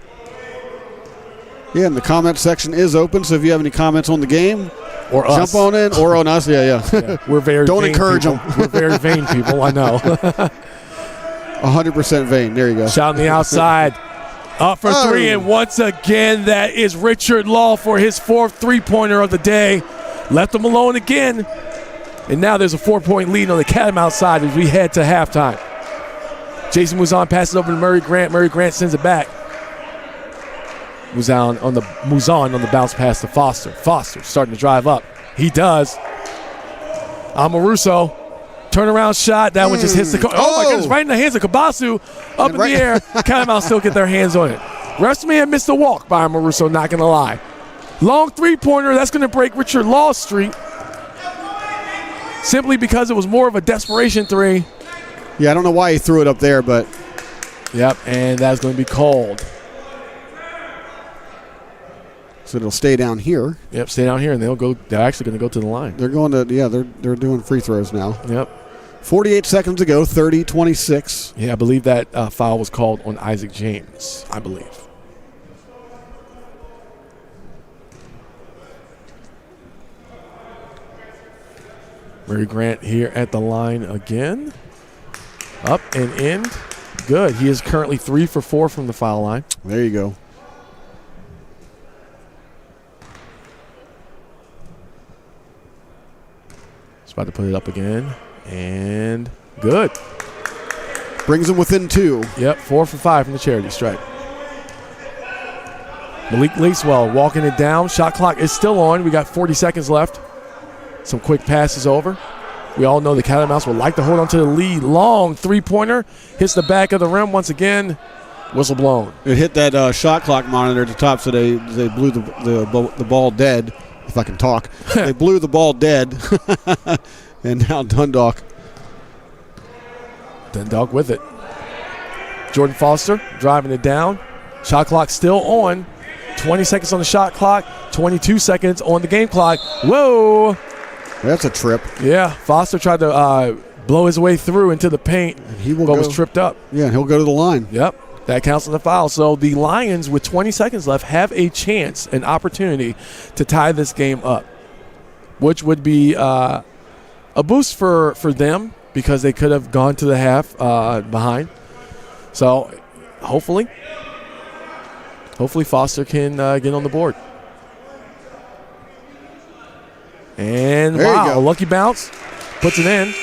Yeah, and the comment section is open, so if you have any comments on the game, or us. Jump on in, or on us, yeah. We're very Don't vain encourage people. them. We're very vain people, I know. 100% vain. There you go. Shot on the outside. Up for three, and once again, that is Richard Law for his 4th three-pointer of the day. Left him alone again. And now there's a 4-point lead on the Catamounts side as we head to halftime. Jason Musan passes over to Murray Grant. Murray Grant sends it back. Musan on the bounce pass to Foster. Foster starting to drive up. He does. Amoruso. Turnaround shot. That one just hits the oh my goodness, right in the hands of Kabasu. Up in the air. Catamounts still get their hands on it. Refs may have missed a walk by Amoruso, not going to lie. Long three-pointer. That's going to break Richard Law's streak. Simply because it was more of a desperation three. Yeah, I don't know why he threw it up there, but. Yep, and that's going to be called. So it'll stay down here. Yep, stay down here, and they're actually going to go to the line. They're going to, they're doing free throws now. Yep. 48 seconds to go, 30-26. Yeah, I believe that foul was called on Isaac James, I believe. Murray Grant here at the line again. Up and in. Good. He is currently 3 for 4 from the foul line. There you go. He's about to put it up again. And good. Brings him within 2. Yep, 4 for 5 from the charity stripe. Malik Lacewell walking it down. Shot clock is still on. We got 40 seconds left. Some quick passes over. We all know the Catamounts would like to hold on to the lead. Long three-pointer. Hits the back of the rim once again. Whistle blown. It hit that shot clock monitor at the top, so they blew the ball dead. if I can talk. They blew the ball dead, and now Dundalk with it. Jordan Foster driving it down. Shot clock still on. 20 seconds on the shot clock. 22 seconds on the game clock. Whoa. That's a trip. Yeah, Foster tried to blow his way through into the paint, but was tripped up. Yeah, he'll go to the line. Yep, that counts as a foul. So the Lions, with 20 seconds left, have a chance, an opportunity to tie this game up, which would be a boost for them because they could have gone to the half behind. So hopefully Foster can get on the board. And there wow, lucky bounce, puts it in.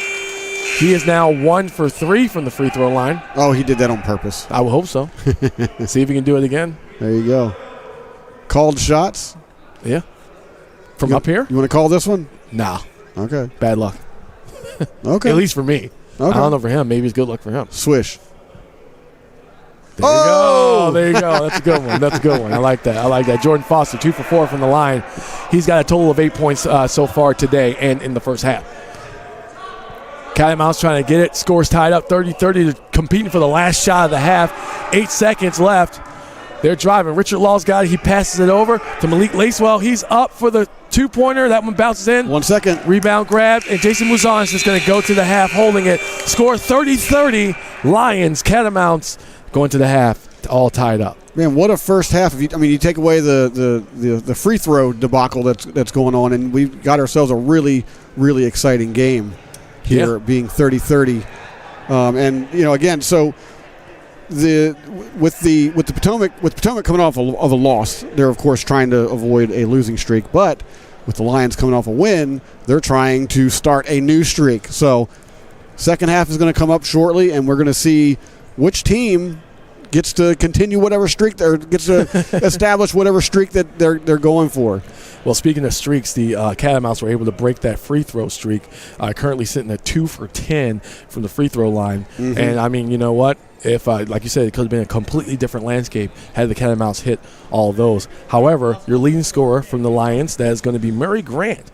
He is now 1 for 3 from the free throw line. Oh, he did that on purpose. I would hope so. See if he can do it again. There you go. Called shots? Yeah. From up here? You want to call this one? Nah. Okay. Bad luck. Okay. At least for me. Okay. I don't know for him. Maybe it's good luck for him. Swish. There you go. There you go. That's a good one. That's a good one. I like that. Jordan Foster, 2 for 4 from the line. He's got a total of 8 points so far today and in the first half. Catamounts trying to get it. Scores tied up 30-30. Competing for the last shot of the half. 8 seconds left. They're driving. Richard Law's got it. He passes it over to Malik Lacewell. He's up for the 2-pointer. That one bounces in. 1 second. Rebound grab. And Jason Mouzon is just going to go to the half holding it. Score 30-30. Lions, Catamounts going to the half. All tied up. Man, what a first half! You take away the free throw debacle that's going on, and we've got ourselves a really, really exciting game here, being 30-30. And again, so with Potomac coming off of a loss, they're of course trying to avoid a losing streak. But with the Lions coming off a win, they're trying to start a new streak. So second half is going to come up shortly, and we're going to see which team gets to continue whatever streak or gets to establish whatever streak that they're going for. Well, speaking of streaks, the Catamounts were able to break that free throw streak, currently sitting at 2 for 10 from the free throw line. Mm-hmm. And, you know what? If, like you said, it could have been a completely different landscape had the Catamounts hit all of those. However, your leading scorer from the Lions, that is going to be Murray Grant.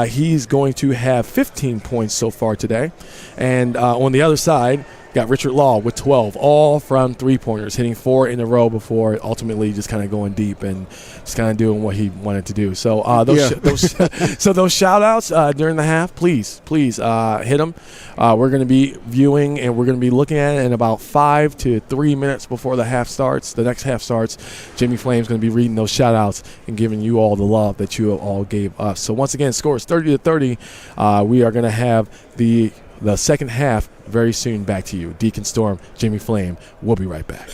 He's going to have 15 points so far today. And on the other side, got Richard Law with 12, all from three-pointers, hitting 4 in a row before ultimately just kind of going deep and just kind of doing what he wanted to do. So those shout-outs during the half, please hit them. We're going to be viewing and we're going to be looking at it in about 5 to 3 minutes before the half starts. The next half starts. Jimmy Flame's going to be reading those shout-outs and giving you all the love that you all gave us. So once again, scores 30-30. We are going to have the second half very soon back to you. Deacon Storm, Jimmy Flame. We'll be right back.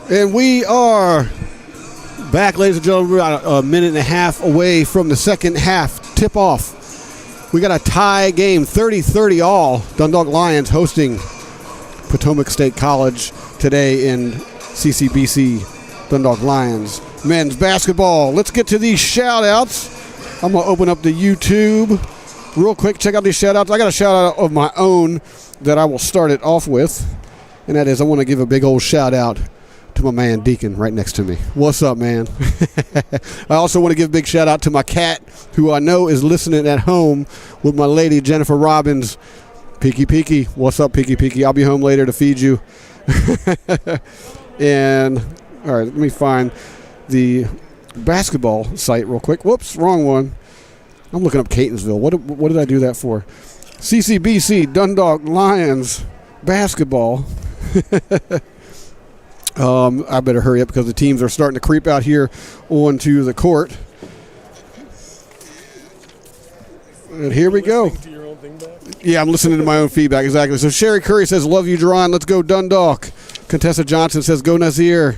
And we are back, ladies and gentlemen. We're about a minute and a half away from the second half tip-off. We got a tie game, 30-30 all. Dundalk Lions hosting Potomac State College today in CCBC Dundalk Lions men's basketball. Let's get to these shout-outs. I'm going to open up the YouTube real quick. Check out these shout-outs. I got a shout-out of my own that I will start it off with, and that is I want to give a big old shout-out to my man Deacon right next to me. What's up, man? I also want to give a big shout-out to my cat, who I know is listening at home with my lady Jennifer Robbins. Peeky, what's up, Peeky? I'll be home later to feed you. And all right, let me find the basketball site real quick. Whoops, wrong one. I'm looking up Catonsville. What did I do that for? CCBC Dundalk Lions basketball. I better hurry up because the teams are starting to creep out here onto the court. And here we go. Yeah, I'm listening to my own feedback, exactly. So Sherry Curry says, love you, Dron. Let's go, Dundalk. Contessa Johnson says, go, Nazir.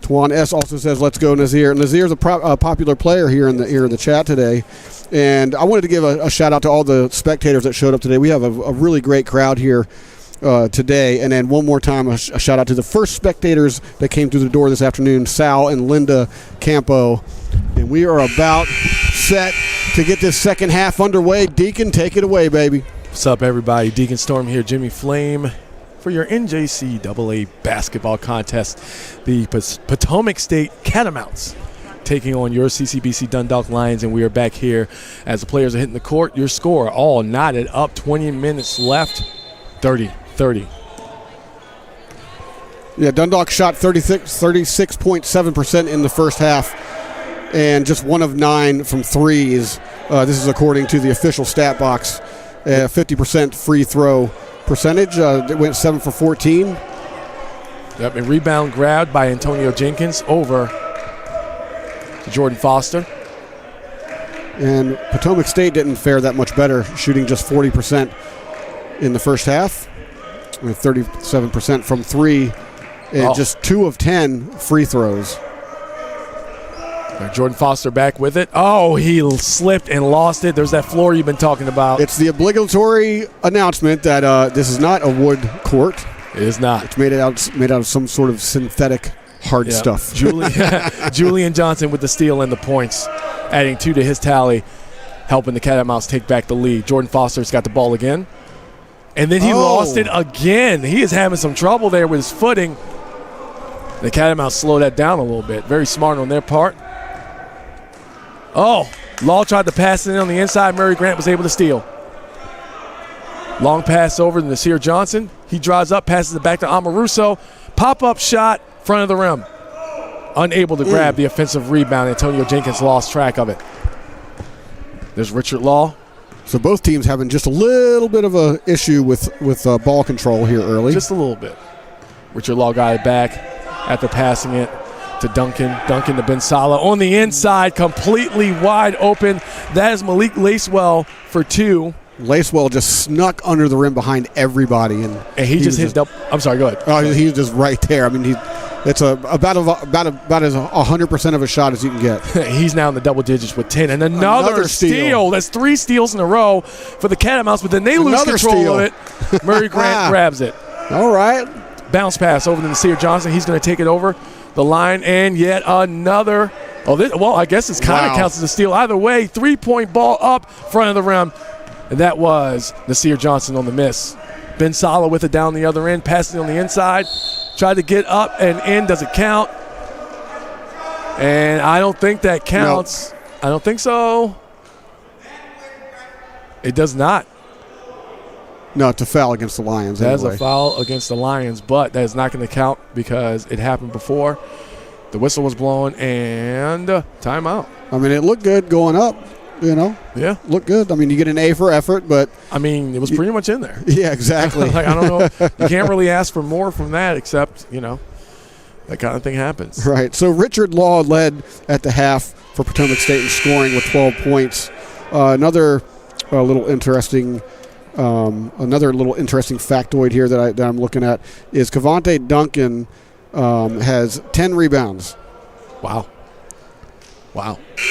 Twan S. also says, let's go, Nazir. Nazir's a popular player here in the chat today. And I wanted to give a shout-out to all the spectators that showed up today. We have a really great crowd here today. And then one more time, a shout-out to the first spectators that came through the door this afternoon, Sal and Linda Campo. And we are about set to get this second half underway. Deacon, take it away, baby. What's up, everybody? Deacon Storm here, Jimmy Flame, for your NJCAA basketball contest. The Potomac State Catamounts taking on your CCBC Dundalk Lions, and we are back here as the players are hitting the court. Your score all knotted up, 20 minutes left, 30-30. Yeah, Dundalk shot 36.7% in the first half, and just 1 of 9 from threes. This is according to the official stat box. 50% free throw percentage. It went 7 for 14. Yep, and rebound grabbed by Antonio Jenkins over to Jordan Foster. And Potomac State didn't fare that much better, shooting just 40% in the first half, with 37% from three, and just 2 of 10 free throws. Jordan Foster back with it. Oh, he slipped and lost it. There's that floor you've been talking about. It's the obligatory announcement that this is not a wood court. It is not. It's made out of some sort of synthetic hard stuff. Julian Johnson with the steal and the points, adding 2 to his tally, helping the Catamounts take back the lead. Jordan Foster's got the ball again. And then he lost it again. He is having some trouble there with his footing. The Catamounts slow that down a little bit. Very smart on their part. Law tried to pass it in on the inside. Murray Grant was able to steal. Long pass over to Nasir Johnson. He drives up, passes it back to Amaruso. Pop-up shot, front of the rim. Unable to grab the offensive rebound. Antonio Jenkins lost track of it. There's Richard Law. So both teams having just a little bit of a issue with ball control here early. Just a little bit. Richard Law got it back after passing it to Duncan. Duncan to Ben Salah on the inside, completely wide open. That is Malik Lacewell for 2. Lacewell just snuck under the rim behind everybody, and he just hit double. I'm sorry, go ahead. Oh, he was just right there. I mean, it's about as 100% of a shot as you can get. He's now in the double digits with 10, and another steal. That's 3 steals in a row for the Catamounts, but then they lose control of it. Murray Grant grabs it. All right. Bounce pass over to Nasir Johnson. He's going to take it over the line, and yet another. I guess it kind of counts as a steal. Either way, 3-point ball up front of the rim, and that was Nasir Johnson on the miss. Ben Salah with it down the other end, passing on the inside, tried to get up and in. Does it count? And I don't think that counts. Nope. I don't think so. It does not. No, it's a foul against the Lions. That's a foul against the Lions, but that is not going to count because it happened before. The whistle was blown, and timeout. I mean, it looked good going up, Yeah. Looked good. I mean, you get an A for effort, but. I mean, it was pretty much in there. Yeah, exactly. I don't know. You can't really ask for more from that except, that kind of thing happens. Right. So Richard Law led at the half for Potomac State in scoring with 12 points. Another little interesting factoid here that I'm looking at is Cavante Duncan has 10 rebounds. Wow.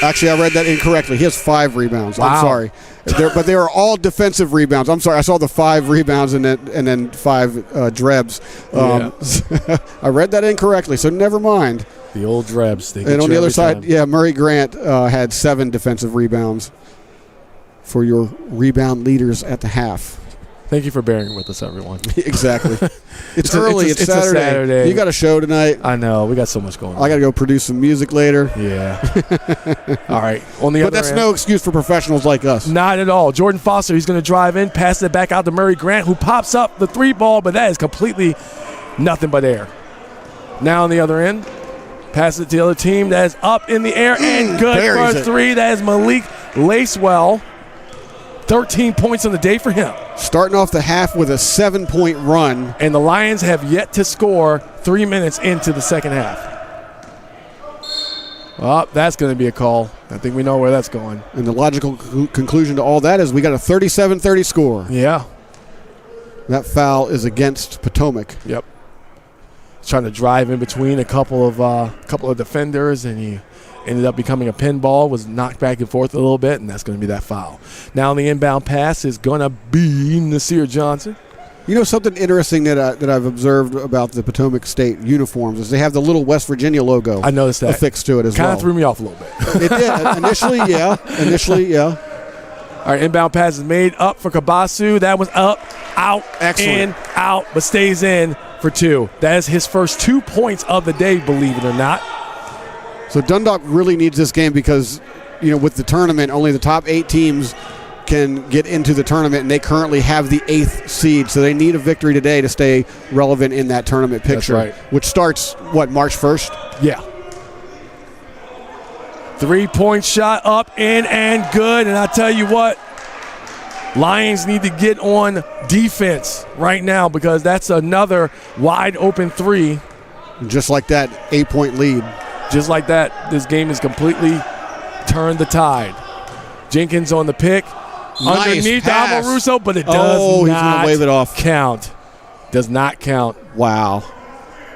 Actually, I read that incorrectly. He has 5 rebounds. Wow. I'm sorry. But they are all defensive rebounds. I'm sorry. I saw the 5 rebounds and then 5 drebs. I read that incorrectly, so never mind. The old drebs. And on the other side, Murray Grant had 7 defensive rebounds for your rebound leaders at the half. Thank you for bearing with us, everyone. Exactly. It's early. It's Saturday. A Saturday. You got a show tonight. I know. We got so much going on. I got to go produce some music later. Yeah. All right. But that's no excuse for professionals like us. Not at all. Jordan Foster, he's going to drive in, pass it back out to Murray Grant, who pops up the 3 ball, but that is completely nothing but air. Now on the other end, pass it to the other team. That is up in the air and good for a 3. That is Malik Lacewell. 13 points on the day for him. Starting off the half with a 7-point run. And the Lions have yet to score 3 minutes into the second half. Well, that's going to be a call. I think we know where that's going. And the logical conclusion to all that is we got a 37-30 score. Yeah. That foul is against Potomac. Yep. He's trying to drive in between a couple of defenders, and he ended up becoming a pinball, was knocked back and forth a little bit, and that's going to be that foul. Now the inbound pass is going to be Nasir Johnson. You know something interesting that I've observed about the Potomac State uniforms is they have the little West Virginia logo. I noticed that. Affixed to it as well. Kind of threw me off a little bit. It did. Initially, yeah. All right, inbound pass is made up for Kabasu. That was up, out, excellent. In, out, but stays in for 2. That is his first 2 points of the day, believe it or not. So Dundalk really needs this game because, with the tournament, only the top 8 teams can get into the tournament, and they currently have the 8th seed. So they need a victory today to stay relevant in that tournament picture. That's right. Which starts, March 1st? Yeah. 3-point shot up, in, and good. And I tell you what, Lions need to get on defense right now because that's another wide open 3. Just like that 8-point lead. Just like that, this game has completely turned the tide. Jenkins on the pick. Nice underneath pass. Amoruso, but it does he's not gonna wave it off. count. Does not count. Wow.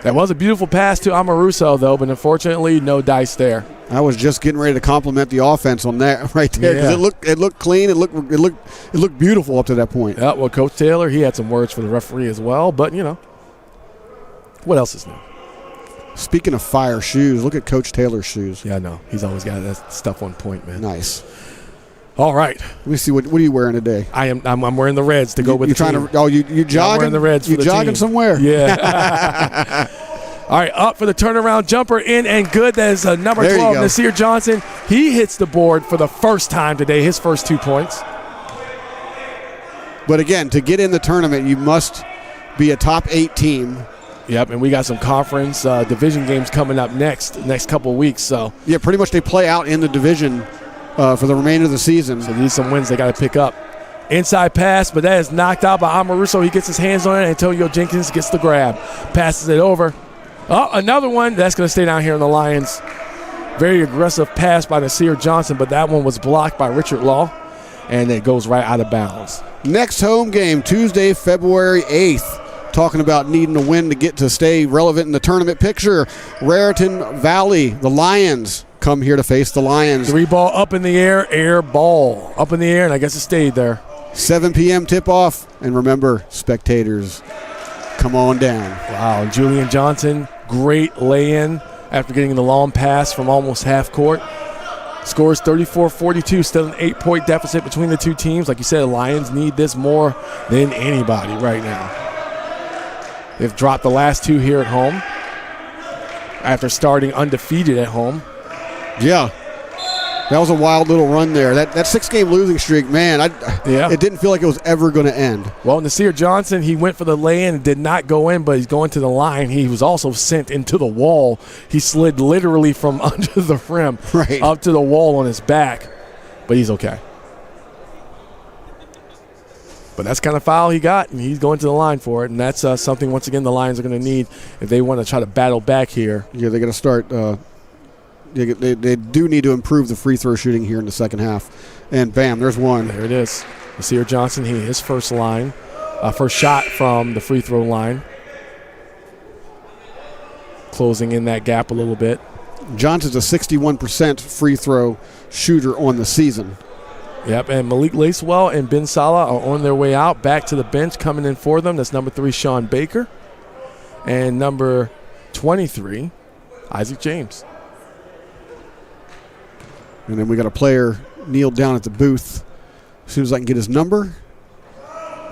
That was a beautiful pass to Amoruso, though, but unfortunately, no dice there. I was just getting ready to compliment the offense on that right there because it looked clean. It looked beautiful up to that point. Yeah, well, Coach Taylor, he had some words for the referee as well, but what else is new? Speaking of fire shoes, look at Coach Taylor's shoes. Yeah, I know. He's always got that stuff on point, man. Nice. All right. Let me see. What are you wearing today? I'm wearing the Reds to go with the team. You jogging? I'm wearing the Reds for the jogging team. somewhere? Yeah. All right, up for the turnaround jumper, in and good. That is number 12, Nasir Johnson. He hits the board for the first time today, his first 2 points. But again, to get in the tournament, you must be a top 8 team. Yep, and we got some conference division games coming up next couple of weeks. So yeah, pretty much they play out in the division for the remainder of the season. So these some wins they got to pick up. Inside pass, but that is knocked out by Amoruso. He gets his hands on it. Antonio Jenkins gets the grab. Passes it over. Oh, another one. That's going to stay down here in the Lions. Very aggressive pass by Nasir Johnson, but that one was blocked by Richard Law, and it goes right out of bounds. Next home game, Tuesday, February 8th. Talking about needing a win to stay relevant in the tournament picture. Raritan Valley, the Lions, come here to face the Lions. 3 ball up in the air ball. Up in the air, and I guess it stayed there. 7 p.m. tip-off. And remember, spectators, come on down. Wow, Julian Johnson, great lay-in after getting the long pass from almost half court. Scores 34-42, still an 8-point deficit between the two teams. Like you said, the Lions need this more than anybody right now. They've dropped the last 2 here at home after starting undefeated at home. Yeah. That was a wild little run there. That 6-game losing streak, man, it didn't feel like it was ever going to end. Well, Nasir Johnson, he went for the lay-in and did not go in, but he's going to the line. He was also sent into the wall. He slid literally from under the rim up to the wall on his back, but he's okay. But that's the kind of foul he got, and he's going to the line for it, and that's something, once again, the Lions are going to need if they want to try to battle back here. Yeah, they're going to start they do need to improve the free throw shooting here in the second half. And bam, there's one. There it is. Nasir Johnson, his first shot from the free throw line. closing in that gap a little bit. Johnson's a 61% free throw shooter on the season. Yep, and Malik Lacewell and Ben Salah are on their way out, back to the bench, coming in for them. That's number 3, Sean Baker, and number 23, Isaac James. And then we got a player kneeled down at the booth. As soon as I can get his number,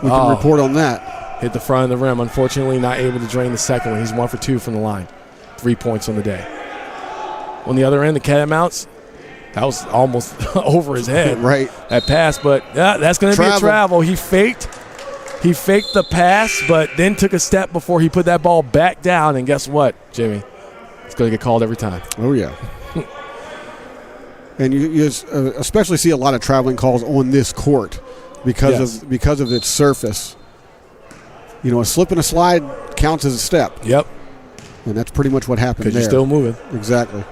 we can report on that. Hit the front of the rim. Unfortunately, not able to drain the second one. He's 1 for 2 from the line. 3 points on the day. On the other end, the Catamounts, that was almost over his head. Right. That pass, but that's going to be a travel. He faked the pass, but then took a step before he put that ball back down. And guess what, Jimmy? It's going to get called every time. Oh, yeah. And you especially see a lot of traveling calls on this court because of its surface. You know, a slip and a slide counts as a step. Yep. And that's pretty much what happened there. Because you're still moving. Exactly.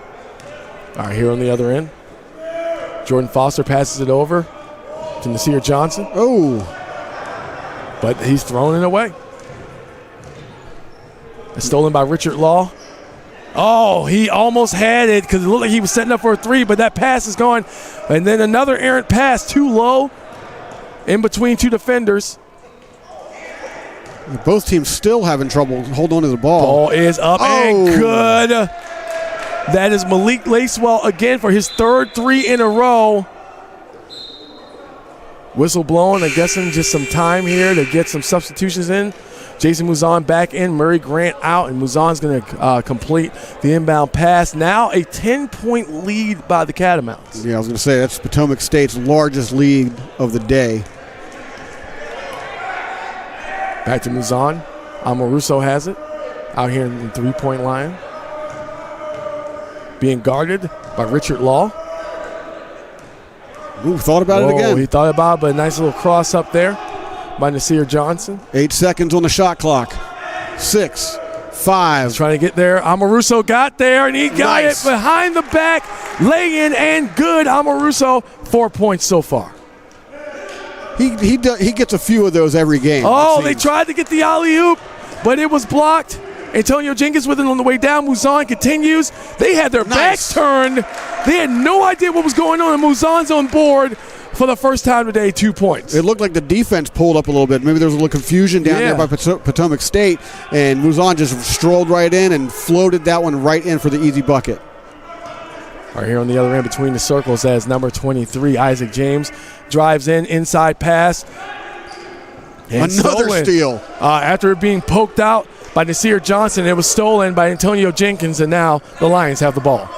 All right, here on the other end, Jordan Foster passes it over to Nasir Johnson. Oh. But he's throwing it away. It's stolen by Richard Law. Oh, he almost had it because it looked like he was setting up for a 3, but that pass is gone. And then another errant pass, too low, in between 2 defenders. Both teams still having trouble holding on to the ball. Ball is up and good. That is Malik Lacewell again for his 3rd 3 in a row. Whistle blowing. I'm guessing just some time here to get some substitutions in. Jason Mouzon back in, Murray Grant out, and Mouzon's going to complete the inbound pass. Now a 10-point lead by the Catamounts. Yeah, I was going to say that's Potomac State's largest lead of the day. Back to Mouzon. Amoruso has it out here in the 3-point line. Being guarded by Richard Law. Ooh, thought about it again. He thought about it, but a nice little cross up there by Nasir Johnson. 8 seconds on the shot clock. 6, 5. He's trying to get there. Amoruso got there, and he got it behind the back. Lay in and good. Amoruso, 4 points so far. He gets a few of those every game. Oh, they tried to get the alley-oop, but it was blocked. Antonio Jenkins with it on the way down. Mouzon continues. They had their backs turned. They had no idea what was going on, and Mouzon's on board for the first time today, 2 points. It looked like the defense pulled up a little bit. Maybe there was a little confusion down there by Potomac State, and Mouzon just strolled right in and floated that one right in for the easy bucket. All right, here on the other end between the circles as number 23, Isaac James, drives in, inside pass. And another steal. After it being poked out by Nasir Johnson, it was stolen by Antonio Jenkins, and now the Lions have the ball.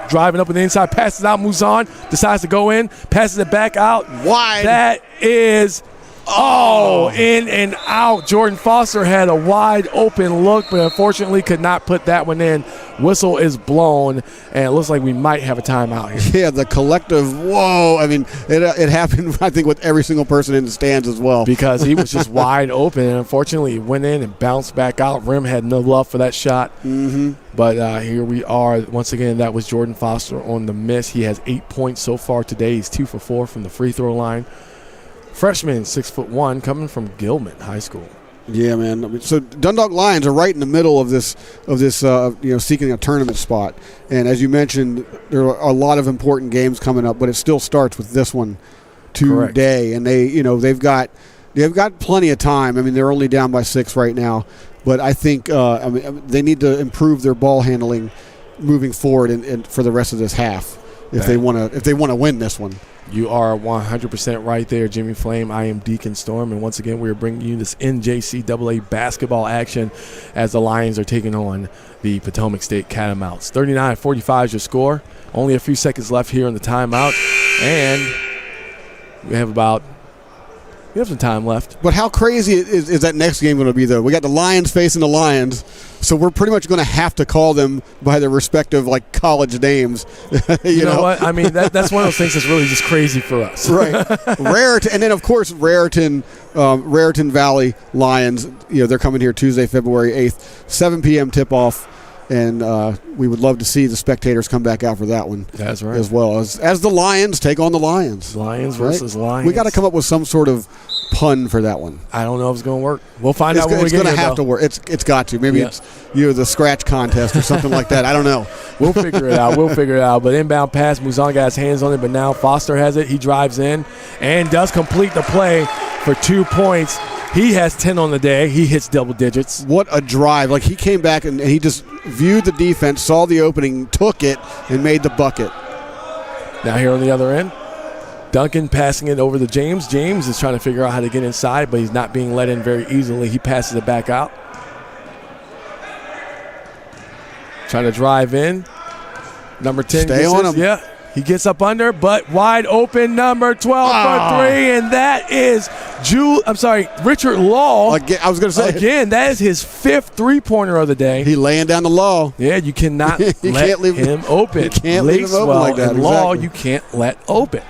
Driving up with the inside, passes out. Mouzon decides to go in, passes it back out. Wide. That is in and out. Jordan Foster had a wide open look, but unfortunately could not put that one in. Whistle is blown, and it looks like we might have a timeout here. Yeah, the collective whoa. I mean, it happened, I think, with every single person in the stands as well. Because he was just wide open, and unfortunately he went in and bounced back out. Rim had no love for that shot. Mm-hmm. But here we are. Once again, that was Jordan Foster on the miss. He has 8 points so far today. He's 2 for 4 from the free throw line. Freshman, 6'1", coming from Gilman High School. Yeah, man. I mean, so Dundalk Lions are right in the middle of this, seeking a tournament spot. And as you mentioned, there are a lot of important games coming up, but it still starts with this one today. Correct. And they've got plenty of time. I mean, they're only down by 6 right now, but I think they need to improve their ball handling moving forward and for the rest of this half if they want to win this one. You are 100% right there, Jimmy Flame. I am Deacon Storm, and once again, we are bringing you this NJCAA basketball action as the Lions are taking on the Potomac State Catamounts. 39-45 is your score. Only a few seconds left here in the timeout, and we have some time left. But how crazy is that next game going to be, though? We got the Lions facing the Lions, so we're pretty much going to have to call them by their respective college names. you know what? I mean, that's one of those things that's really just crazy for us. Right. Raritan, and then of course Raritan Valley Lions. They're coming here Tuesday, February 8th, 7 p.m. tip-off. And we would love to see the spectators come back out for that one. That's right. As well as the Lions take on the Lions. Lions versus Lions. We got to come up with some sort of pun for that one. I don't know if it's going to work. We'll find out when we get here. It's going to have to work. It's got to. Maybe it's the scratch contest or something like that. I don't know. We'll figure it out. But inbound pass, Muzan got his hands on it, but now Foster has it. He drives in and does complete the play for 2 points. He has 10 on the day. He hits double digits. What a drive. Like, he came back and he just viewed the defense, saw the opening, took it, and made the bucket. Now here on the other end, Duncan passing it over to James. James is trying to figure out how to get inside, but he's not being let in very easily. He passes it back out. Trying to drive in. Number 10. Stay on him. Yeah. He gets up under, but wide open, number 12 for 3, and that is Richard Law. Again, I was going to say. Again, that is his 5th three-pointer of the day. He laying down the law. Yeah, you cannot let him open. You can't leave him open like that. And Law, you can't let open.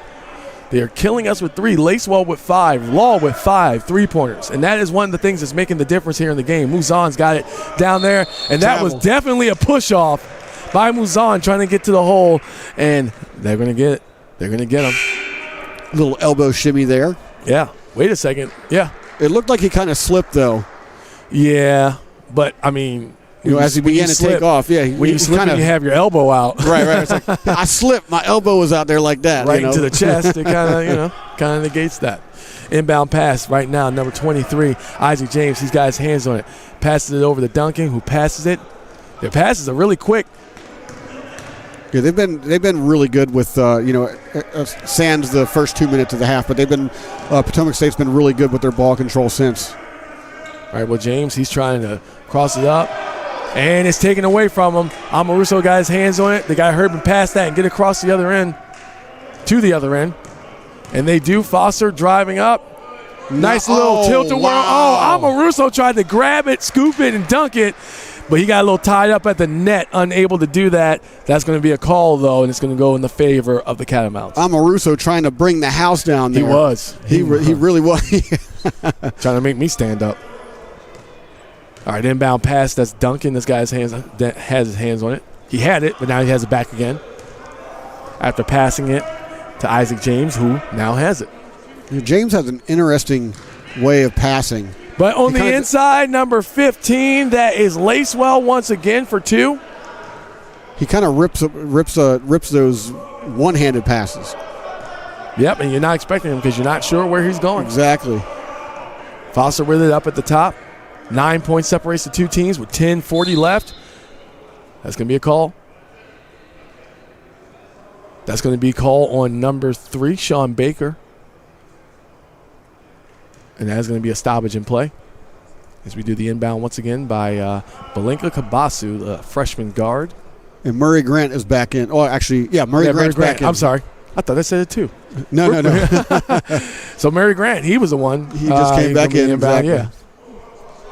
They are killing us with 3. Lacewell with 5. Law with 5 three-pointers. And that is one of the things that's making the difference here in the game. Muzan's got it down there, and that was definitely a push-off by Muzan trying to get to the hole, and they're going to get it. They're going to get him. Little elbow shimmy there. Yeah. Wait a second. Yeah. It looked like he kind of slipped, though. Yeah, but, I mean, as he began to take off, when you slip and you have your elbow out. Right. It's like, I slipped. My elbow was out there like that. Right into the chest. It kind of negates that. Inbound pass right now, number 23, Isaac James. He's got his hands on it. Passes it over to Duncan, who passes it. Their passes are really quick. Yeah, they've been really good with sans the first 2 minutes of the half, but they've been Potomac State's been really good with their ball control since. All right, well, James, he's trying to cross it up, and it's taken away from him. Amoruso got his hands on it. The guy heard him pass that and get across the other end to the other end, and they do. Foster driving up. Nice little tilt-a-whirl. Wow. Oh, Amoruso tried to grab it, scoop it, and dunk it. But he got a little tied up at the net, unable to do that. That's going to be a call, though, and it's going to go in the favor of the Catamounts. Amoruso trying to bring the house down there. He was. He really was. Trying to make me stand up. All right, inbound pass. That's Duncan. This guy has his hands on it. He had it, but now he has it back again. After passing it to Isaac James, who now has it. James has an interesting way of passing. But on the inside, number 15, that is Lacewell once again for 2. He kind of rips those one-handed passes. Yep, and you're not expecting him because you're not sure where he's going. Exactly. Foster with it up at the top. 9 points separates the two teams with 10:40 left. That's going to be a call. That's going to be a call on number 3, Sean Baker. And that is going to be a stoppage in play as we do the inbound once again by Balenka Kabasu, the freshman guard. And Murray Grant is back in. Oh, actually, Murray Grant's back in. I'm sorry. I thought I said it too. No. So Murray Grant, he was the one. He just came back in. Inbound, exactly.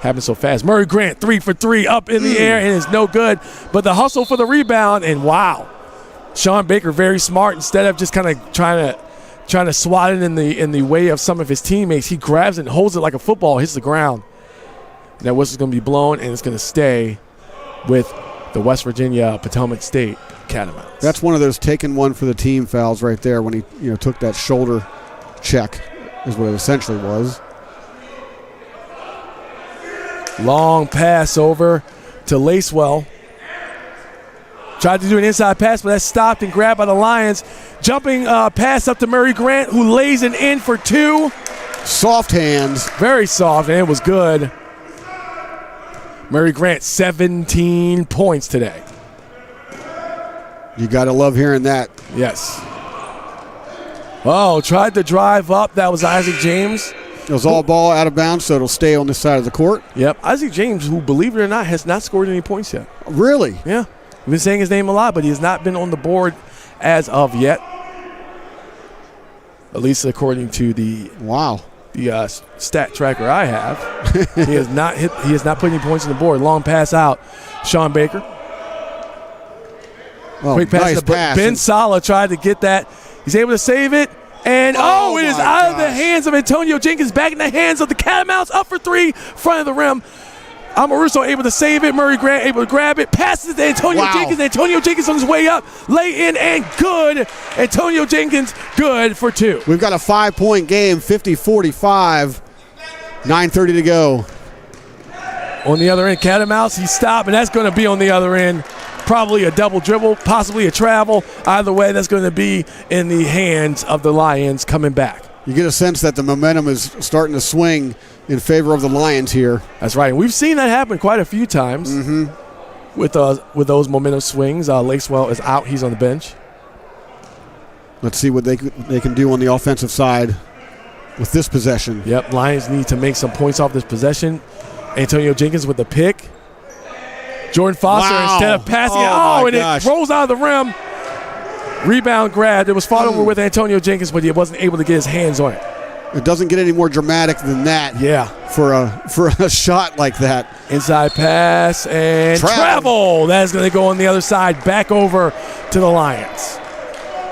Happened so fast. Murray Grant, 3 for 3 up in the air, and it's no good. But the hustle for the rebound, and wow. Sean Baker very smart. Instead of just kind of trying to swat it in the way of some of his teammates, he grabs it and holds it like a football, hits the ground. And that whistle's going to be blown, and it's going to stay with the West Virginia Potomac State Catamounts. That's one of those taking one for the team fouls right there when he took that shoulder check is what it essentially was. Long pass over to Lacewell. Tried to do an inside pass, but that's stopped and grabbed by the Lions. Jumping pass up to Murray Grant, who lays it in for 2. Soft hands. Very soft, and it was good. Murray Grant, 17 points today. You got to love hearing that. Yes. Oh, tried to drive up. That was Isaac James. It was all ball out of bounds, so it'll stay on this side of the court. Yep. Isaac James, who, believe it or not, has not scored any points yet. Really? Yeah. We've been saying his name a lot, but he has not been on the board as of yet. At least according to the stat tracker I have. He has not put any points on the board. Long pass out. Sean Baker. Quick pass. Nice pass. Ben Sala tried to get that. He's able to save it. And it is out of the hands of Antonio Jenkins, back in the hands of the Catamounts, up for 3, front of the rim. Amoruso able to save it. Murray Grant able to grab it. Passes to Antonio Jenkins. Antonio Jenkins on his way up. Lay in and good. Antonio Jenkins good for 2. We've got a 5-point game, 50-45. 9:30 to go. On the other end, Catamounts, he stopped, and that's going to be on the other end. Probably a double dribble, possibly a travel. Either way, that's going to be in the hands of the Lions coming back. You get a sense that the momentum is starting to swing in favor of the Lions here. That's right. We've seen that happen quite a few times with those momentum swings. Lacewell is out. He's on the bench. Let's see what they can do on the offensive side with this possession. Yep, Lions need to make some points off this possession. Antonio Jenkins with the pick. Jordan Foster instead of passing it rolls out of the rim. Rebound grabbed. It was fought over with Antonio Jenkins, but he wasn't able to get his hands on it. It doesn't get any more dramatic than that. Yeah. For a shot like that. Inside pass and travel. That's going to go on the other side, back over to the Lions.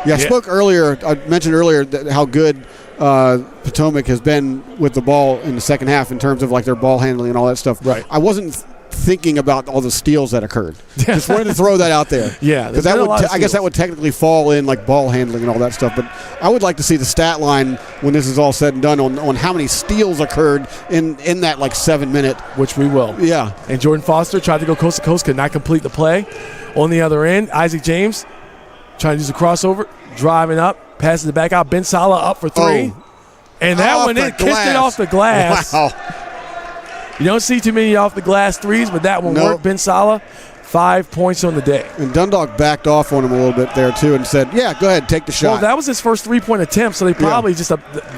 Yeah, I mentioned earlier how good Potomac has been with the ball in the second half in terms of like their ball handling and all that stuff. Right. I wasn't thinking about all the steals that occurred. Just wanted to throw that out there. Yeah, because I guess that would technically fall in like ball handling and all that stuff. But I would like to see the stat line when this is all said and done on how many steals occurred in that like 7 minute. Which we will. Yeah. And Jordan Foster tried to go coast to coast, could not complete the play. On the other end, Isaac James trying to use a crossover, driving up, passes it back out. Ben Salah up for 3. And that one kissed it off the glass. Wow. You don't see too many off the glass threes, but that one worked. Ben Salah, 5 points on the day. And Dundalk backed off on him a little bit there, too, and said, yeah, go ahead, take the shot. Well, that was his first 3-point attempt, so they probably just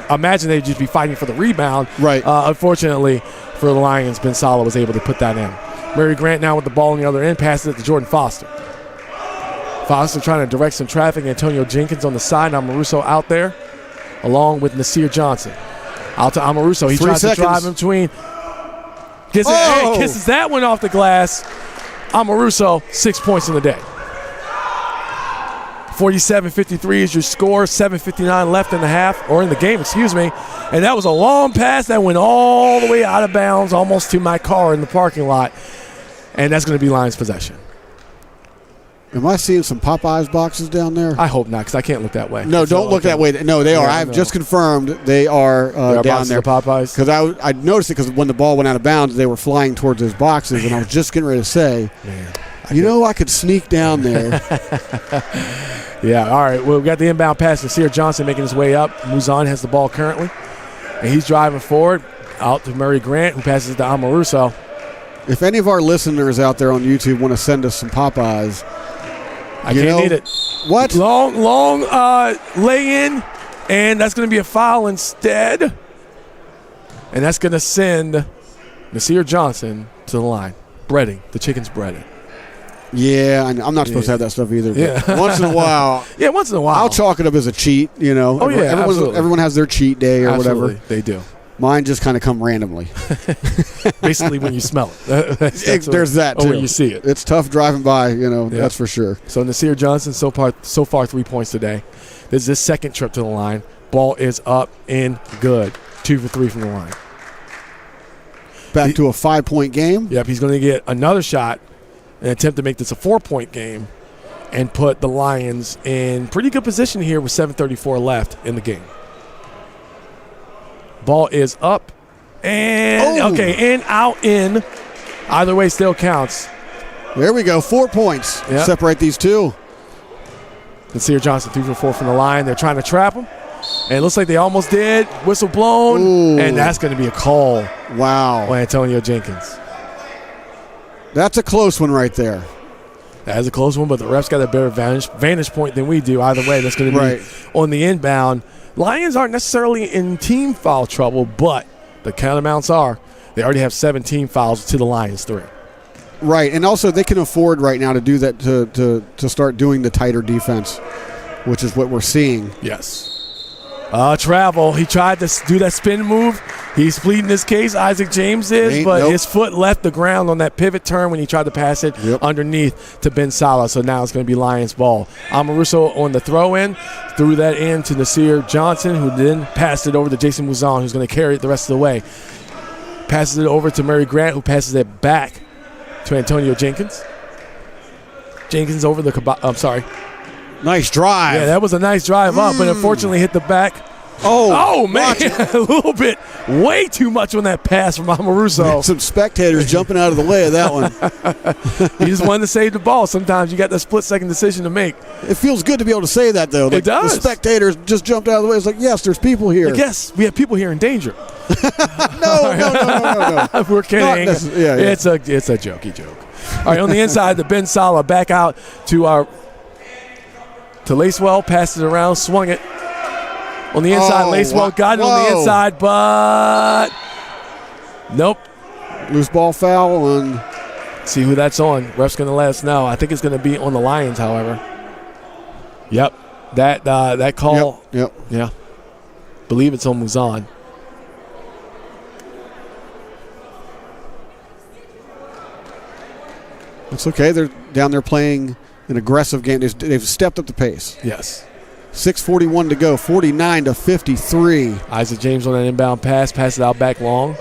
imagine they'd just be fighting for the rebound. Right. Unfortunately for the Lions, Ben Salah was able to put that in. Murray Grant now with the ball on the other end, passes it to Jordan Foster. Foster trying to direct some traffic. Antonio Jenkins on the side. Amoruso out there, along with Nasir Johnson. Out to Amoruso. He tries to drive in between. Kisses that one off the glass. Amoruso, 6 points in the day. 47-53 is your score. 7:59 left in the half, or in the game, excuse me. And that was a long pass that went all the way out of bounds, almost to my car in the parking lot. And that's going to be Lions possession. Am I seeing some Popeyes boxes down there? I hope not, because I can't look that way. No, don't look that way. No, they are. I've just confirmed they are down there. Popeyes? Because I noticed it because when the ball went out of bounds, they were flying towards those boxes, and I was just getting ready to say, I could sneak down there. Yeah, all right. Well, we've got the inbound pass. Nasir Johnson making his way up. Muzan has the ball currently, and he's driving forward out to Murray Grant, who passes it to Amoruso. If any of our listeners out there on YouTube want to send us some Popeyes, I can't eat it. What? Long lay-in, and that's going to be a foul instead. And that's going to send Nasir Johnson to the line. Breading. The chicken's breaded. Yeah, I'm not supposed to have that stuff either. But once in a while. Yeah, once in a while. I'll chalk it up as a cheat, Oh, yeah, everyone has their cheat day or whatever. They do. Mine just kind of come randomly. Basically when you smell it. There's that, too. Or when you see it. It's tough driving by, that's for sure. So Nasir Johnson, so far 3 points today. This is his second trip to the line. Ball is up and good. 2 for 3 from the line. Back to a 5-point game. Yep, he's going to get another shot and attempt to make this a 4-point game and put the Lions in pretty good position here with 7:34 left in the game. Ball is up and out in. Either way still counts. There we go. 4 points. Yep. Separate these two. Nasir Johnson 3 for 4 from the line. They're trying to trap him. And it looks like they almost did. Whistle blown. Ooh. And that's going to be a call. Wow. On Antonio Jenkins. That's a close one right there. That is a close one, but the refs got a better vantage point than we do. Either way, that's going to be on the inbound. Lions aren't necessarily in team foul trouble, but the Catamounts are. They already have 17 fouls to the Lions 3. Right, and also they can afford right now to do that to start doing the tighter defense, which is what we're seeing. Yes. Travel. He tried to do that spin move. He's pleading his case. Isaac James is, but his foot left the ground on that pivot turn when he tried to pass it underneath to Ben Salah. So now it's going to be Lions ball. Amoruso on the throw-in. Threw that in to Nasir Johnson, who then passed it over to Jason Muzan, who's going to carry it the rest of the way. passes it over to Murray Grant, who passes it back to Antonio Jenkins. Jenkins over the I'm sorry. Nice drive. Yeah, that was a nice drive up, but unfortunately hit the back. Oh, man. A little bit, way too much on that pass from Amoruso. Some spectators jumping out of the way of that one. He just wanted to save the ball. Sometimes you got that split-second decision to make. It feels good to be able to say that, though. It does. The spectators just jumped out of the way. It's like, yes, there's people here. Yes, we have people here in danger. No. We're kidding. Yeah. It's a jokey joke. All right, on the inside, the Ben Sala back out to Lacewell, passed it around, swung it. On the inside, Lacewell got it on the inside, but nope. Loose ball foul on. See who that's on. Ref's going to let us know. I think it's going to be on the Lions, however. Yep. That call. Yep. Yeah. Believe it's on Muzan. It's okay. They're down there playing an aggressive game. They've stepped up the pace. Yes. 6:41 to go. 49-53. Isaac James on that inbound pass. Pass it out back long.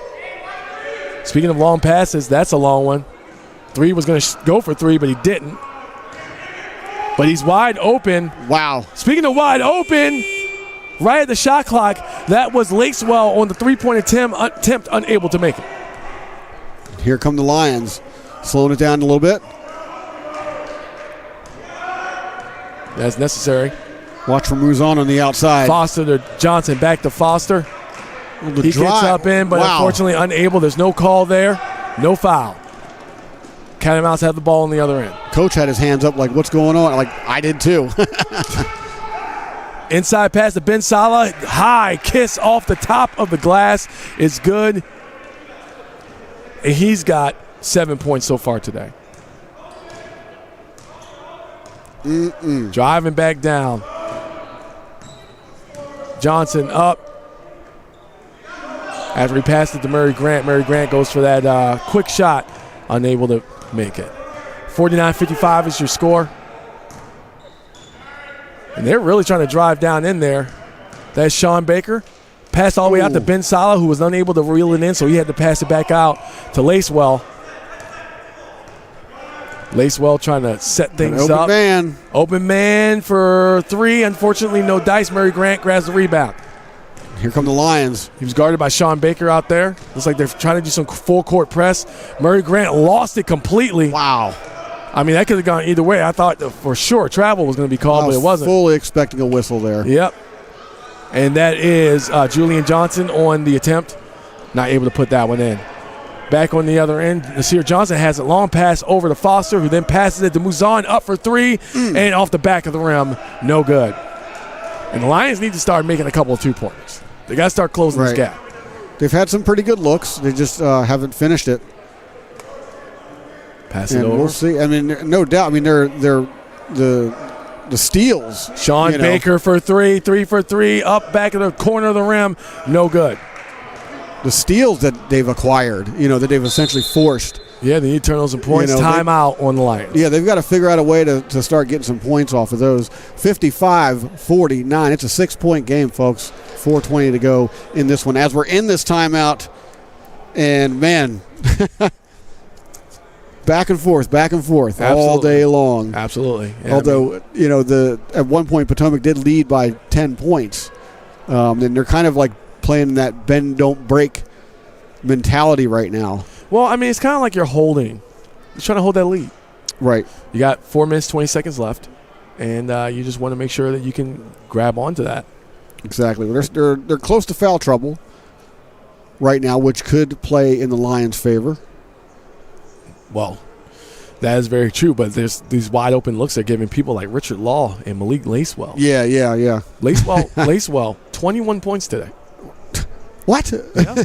Speaking of long passes, that's a long one. Three was going to go for three, but he didn't. But he's wide open. Wow. Speaking of wide open, right at the shot clock, that was Lacewell on the three-point attempt, unable to make it. Here come the Lions. Slowing it down a little bit. That's necessary. Watch for Muzan on the outside. Foster to Johnson, back to Foster. He gets up in, but unfortunately unable. There's no call there. No foul. Catamounts have the ball on the other end. Coach had his hands up like, what's going on? Like, I did too. Inside pass to Ben Sala. High kiss off the top of the glass is good. And he's got 7 points so far today. Driving back down. Johnson up. After he passed it to Murray Grant, Murray Grant goes for that quick shot. Unable to make it. 49-55 is your score. And they're really trying to drive down in there. That's Sean Baker. Passed all the way out to Ben Sala, who was unable to reel it in, so he had to pass it back out to Lacewell. Lacewell trying to set things up. Open man for three. Unfortunately, no dice. Murray Grant grabs the rebound. Here come the Lions. He was guarded by Sean Baker out there. Looks like they're trying to do some full court press. Murray Grant lost it completely. Wow. I mean, that could have gone either way. I thought for sure travel was going to be called, but it wasn't. Fully expecting a whistle there. Yep. And that is Julian Johnson on the attempt. Not able to put that one in. Back on the other end, Nasir Johnson has a long pass over to Foster, who then passes it to Muzan, up for three, and off the back of the rim. No good. And the Lions need to start making a couple of two-pointers. They got to start closing this gap. They've had some pretty good looks. They just haven't finished it. Pass it over. We'll see. I mean, no doubt. I mean, they're the steals. Sean Baker for three for three, up back in the corner of the rim. No good. The steals that they've acquired, that they've essentially forced. Yeah, they need to turn those in points. Timeout on the Lions. Yeah, they've got to figure out a way to start getting some points off of those. 55-49. It's a 6-point game, folks. 4:20 to go in this one. As we're in this timeout, and man, back and forth Absolutely. all day long. Absolutely. Yeah, although, at one point Potomac did lead by 10 points. And they're kind of like playing that bend, don't break mentality right now. Well, I mean, it's kind of like you're trying to hold that lead. Right. You got 4 minutes, 20 seconds left, and you just want to make sure that you can grab onto that. Exactly. They're close to foul trouble right now, which could play in the Lions' favor. Well, that is very true, but there's these wide open looks they're giving people like Richard Law and Malik Lacewell. Yeah. Lacewell, 21 points today. What? Yeah.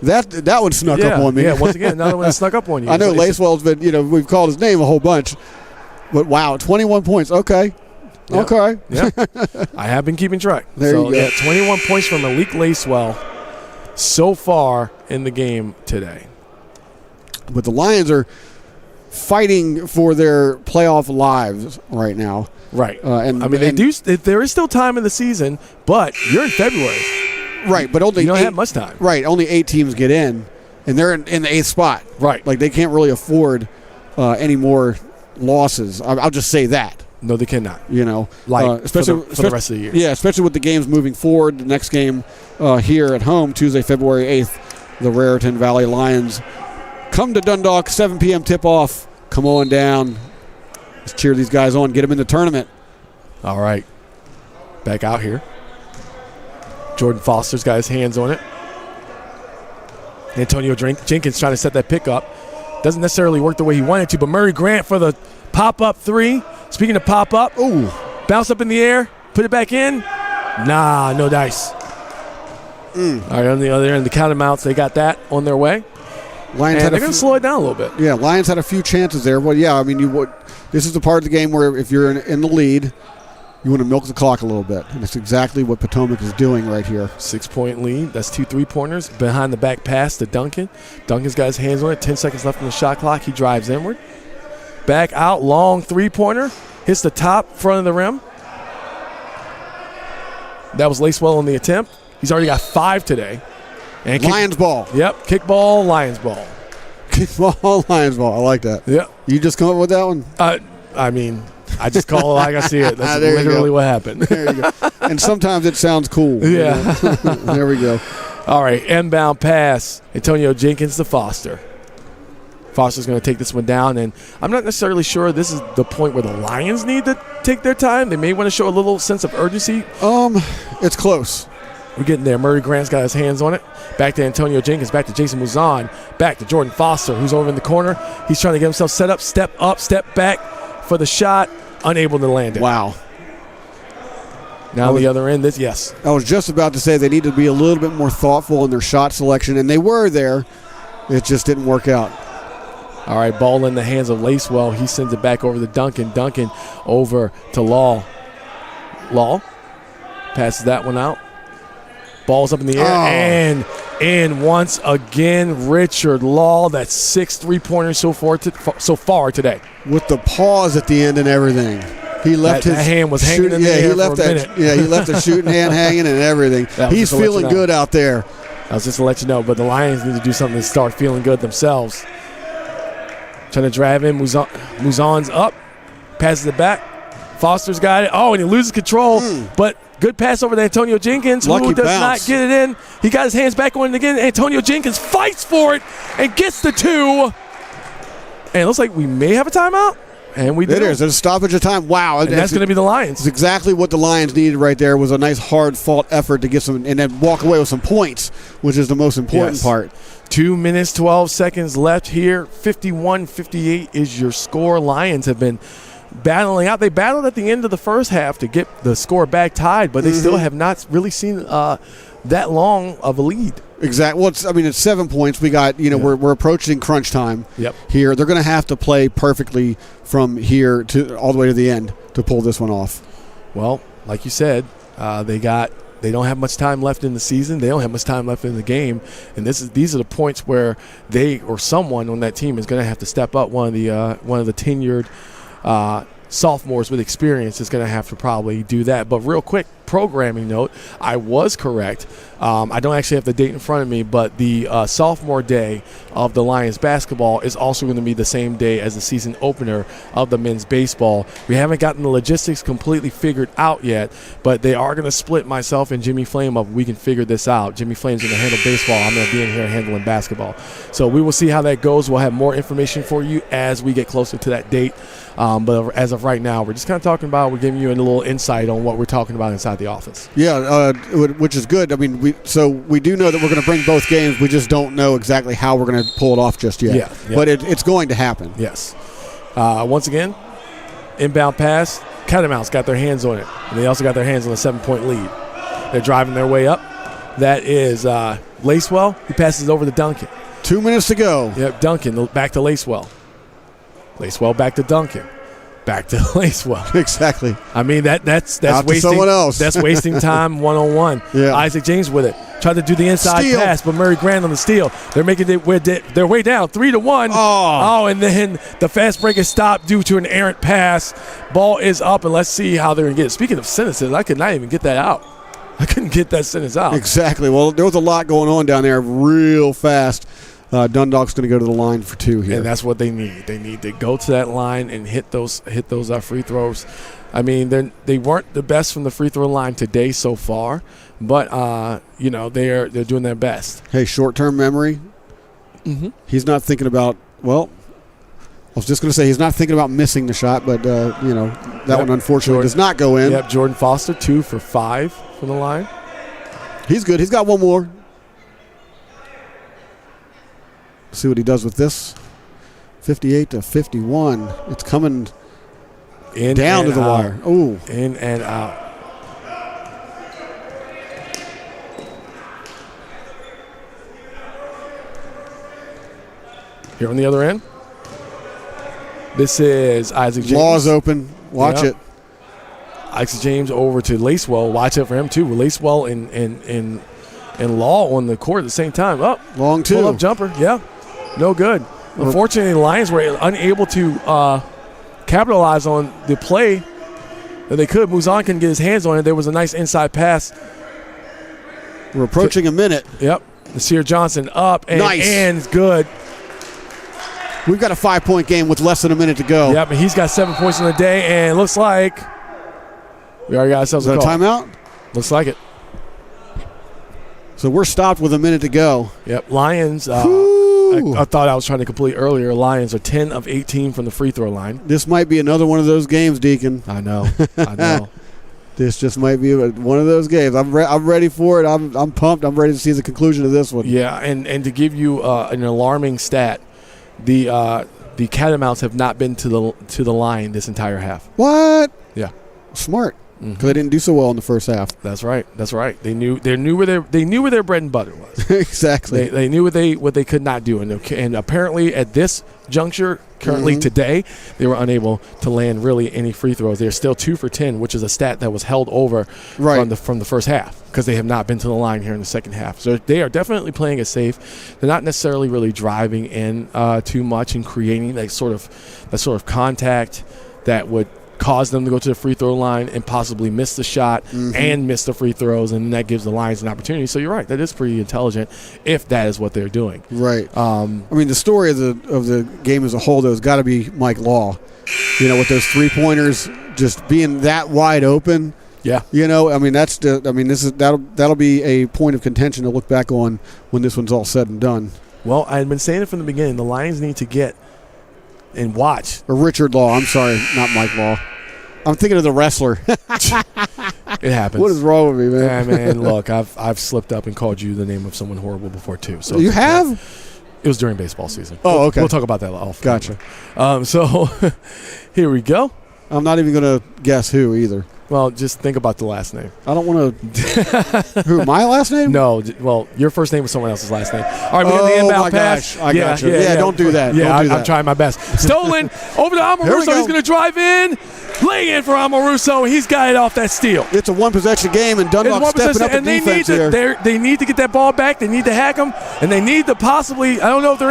that one snuck up on me. Yeah, once again, another one that snuck up on you. I know Lacewell's been, we've called his name a whole bunch, but wow, 21 points. Okay. Yeah. Okay. Yeah. I have been keeping track. There you go. Yeah, 21 points from Malik Lacewell so far in the game today. But the Lions are fighting for their playoff lives right now. Right. There is still time in the season, but you're in February. Right, but only you don't have much time. Right, only 8 teams get in. and they're in the 8th spot. Right. Like, they can't really afford any more losses. I'll just say that. No, they cannot. You know, especially for the rest of the year. Yeah, especially with the games moving forward. The next game here at home, Tuesday, February 8th, the Raritan Valley Lions come to Dundalk, 7 p.m. tip-off. Come on down. Let's cheer these guys on. Get them in the tournament. All right. Back out here. Jordan Foster's got his hands on it. Antonio Jenkins trying to set that pick up. Doesn't necessarily work the way he wanted to, but Murray Grant for the pop-up 3. Speaking of pop-up, bounce up in the air, put it back in. Nah, no dice. All right, on the other end, the Catamounts, they got that on their way. Lions and they're going to slow it down a little bit. Yeah, Lions had a few chances there. Well, yeah, I mean, this is the part of the game where if you're in the lead, you want to milk the clock a little bit. And that's exactly what Potomac is doing right here. 6-point lead. That's 2 3-pointers. Behind the back pass to Duncan. Duncan's got his hands on it. 10 seconds left on the shot clock. He drives inward. Back out, long 3-pointer. Hits the top, front of the rim. That was Lacewell on the attempt. He's already got 5 today. And Lions ball. Yep, kick ball, Lions ball. Kick ball, Lions ball. I like that. Yep. You just come up with that one? I mean, I just call it like I see it. That's literally what happened. There you go. And sometimes it sounds cool. Yeah. There we go. All right, inbound pass. Antonio Jenkins to Foster. Foster's going to take this one down, and I'm not necessarily sure this is the point where the Lions need to take their time. They may want to show a little sense of urgency. It's close. We're getting there. Murray Grant's got his hands on it. Back to Antonio Jenkins. Back to Jason Muzan. Back to Jordan Foster, who's over in the corner. He's trying to get himself set up, step back for the shot. Unable to land it. Wow. Now the other end, yes. I was just about to say they need to be a little bit more thoughtful in their shot selection, and they were there. It just didn't work out. All right, ball in the hands of Lacewell. He sends it back over to Duncan. Duncan over to Law. Law passes that one out. Ball's up in the air, and in once again, Richard Law. That's 6 3-pointers so far today. With the pause at the end and everything. He left his hand was hanging in the air for a minute. Yeah, he left the shooting hand hanging and everything. He's feeling good out there. I was just to let you know, but the Lions need to do something to start feeling good themselves. Trying to drive in. Muzan's up. Passes it back. Foster's got it. Oh, and he loses control. But good pass over to Antonio Jenkins, who does not get it in. He got his hands back on it again. Antonio Jenkins fights for it and gets the 2. And it looks like we may have a timeout. And we do. It is. There's a stoppage of time. Wow. And that's going to be the Lions. It's exactly what the Lions needed right there. Was a nice hard-fought effort to get some and then walk away with some points, which is the most important part. 2 minutes, 12 seconds left here. 51-58 is your score. Lions have been battling out. They battled at the end of the first half to get the score back tied, but they still have not really seen that long of a lead. Exactly. Well, it's 7 points. We got, we're approaching crunch time here. They're going to have to play perfectly from here to all the way to the end to pull this one off. Well, like you said, they don't have much time left in the season. They don't have much time left in the game, and these are the points where they or someone on that team is going to have to step up. One of the tenured sophomores with experience is going to have to probably do that. But real quick, programming note, I was correct. I don't actually have the date in front of me, but the sophomore day of the Lions basketball is also going to be the same day as the season opener of the men's baseball. We haven't gotten the logistics completely figured out yet, but they are going to split myself and Jimmy Flame up. We can figure this out. Jimmy Flame's going to handle baseball. I'm going to be in here handling basketball. So we will see how that goes. We'll have more information for you as we get closer to that date. But as of right now, we're just kind of talking about, we're giving you a little insight on what we're talking about inside the office. Yeah, which is good. I mean, we do know that we're going to bring both games. We just don't know exactly how we're going to pull it off just yet. Yeah. But it's going to happen. Yes. Once again, inbound pass. Catamounts got their hands on it. And they also got their hands on a 7-point lead. They're driving their way up. That is Lacewell. He passes over to Duncan. 2 minutes to go. Yep, Duncan back to Lacewell. Lacewell back to Duncan. Back to Lacewell. Exactly. I mean, that's out wasting someone else. That's wasting time one-on-one. Yeah. Isaac James with it. Tried to do the inside pass, but Murray Grant on the steal. They're making their way down 3-1. Oh, and then the fast break is stopped due to an errant pass. Ball is up, and let's see how they're going to get it. Speaking of sentences, I could not even get that out. I couldn't get that sentence out. Exactly. Well, there was a lot going on down there real fast. Dundalk's going to go to the line for 2 here. And that's what they need. They need to go to that line and hit those free throws. I mean, they weren't the best from the free throw line today so far, but they're doing their best. Hey, short-term memory. Mm-hmm. He's not thinking about, well, I was just going to say he's not thinking about missing the shot, but that one unfortunately does not go in. Yep, Jordan Foster 2 for 5 from the line. He's good. He's got one more. See what he does with this. 58-51. It's coming down to the wire. Oh, in and out. Here on the other end. This is Isaac James. Law's open. Watch it. Isaac James over to Lacewell. Watch out for him too. Lacewell and Law on the court at the same time. Up. Long two. Pull up jumper. Yeah. No good. Unfortunately, the Lions were unable to capitalize on the play that they could. Muzan couldn't get his hands on it. There was a nice inside pass. We're approaching a minute. Yep. Nasir Johnson up and nice. Good. We've got a 5-point game with less than a minute to go. Yep, and he's got 7 points in the day, and looks like we already got ourselves a call. Timeout? Looks like it. So we're stopped with a minute to go. Yep, Lions, I thought I was trying to complete earlier. Lions are 10 of 18 from the free throw line. This might be another one of those games, Deacon. I know. This just might be one of those games. I'm ready for it. I'm pumped. I'm ready to see the conclusion of this one. Yeah, and to give you an alarming stat, the Catamounts have not been to the line this entire half. What? Yeah. Smart. Because they didn't do so well in the first half. That's right. They knew where their bread and butter was. Exactly. They knew what they could not do, and apparently at this juncture, currently today, they were unable to land really any free throws. They're still 2 for 10, which is a stat that was held over from the first half because they have not been to the line here in the second half. So they are definitely playing it safe. They're not necessarily really driving in too much and creating that sort of contact that would cause them to go to the free throw line and possibly miss the shot and miss the free throws, and that gives the Lions an opportunity. So you're right, that is pretty intelligent if that is what they're doing. Right. I mean, the story of the game as a whole, though, has got to be Mike Law. With those 3-pointers just being that wide open. Yeah. I mean, that'll be a point of contention to look back on when this one's all said and done. Well, I had been saying it from the beginning. The Lions need to get and watch. Or Richard Law. I'm sorry, not Mike Law. I'm thinking of the wrestler. It happens. What is wrong with me, man? Yeah, man, look, I've slipped up and called you the name of someone horrible before, too. So you have? It was during baseball season. Oh, okay. We'll talk about that off. Gotcha. So here we go. I'm not even going to guess who either. Well, just think about the last name. I don't want to. Who, my last name? No. Well, your first name was someone else's last name. All right, we got the inbound pass. Gosh. I got you. Yeah, don't do that. Yeah, don't do that. I'm trying my best. Stolen over to Amoruso. He's going to drive in. Lay in for Amoruso. He's got it off that steal. It's a one-possession game, and Dundalk's stepping up the defense here. They need to get that ball back. They need to hack them, and they need to possibly, I don't know if they're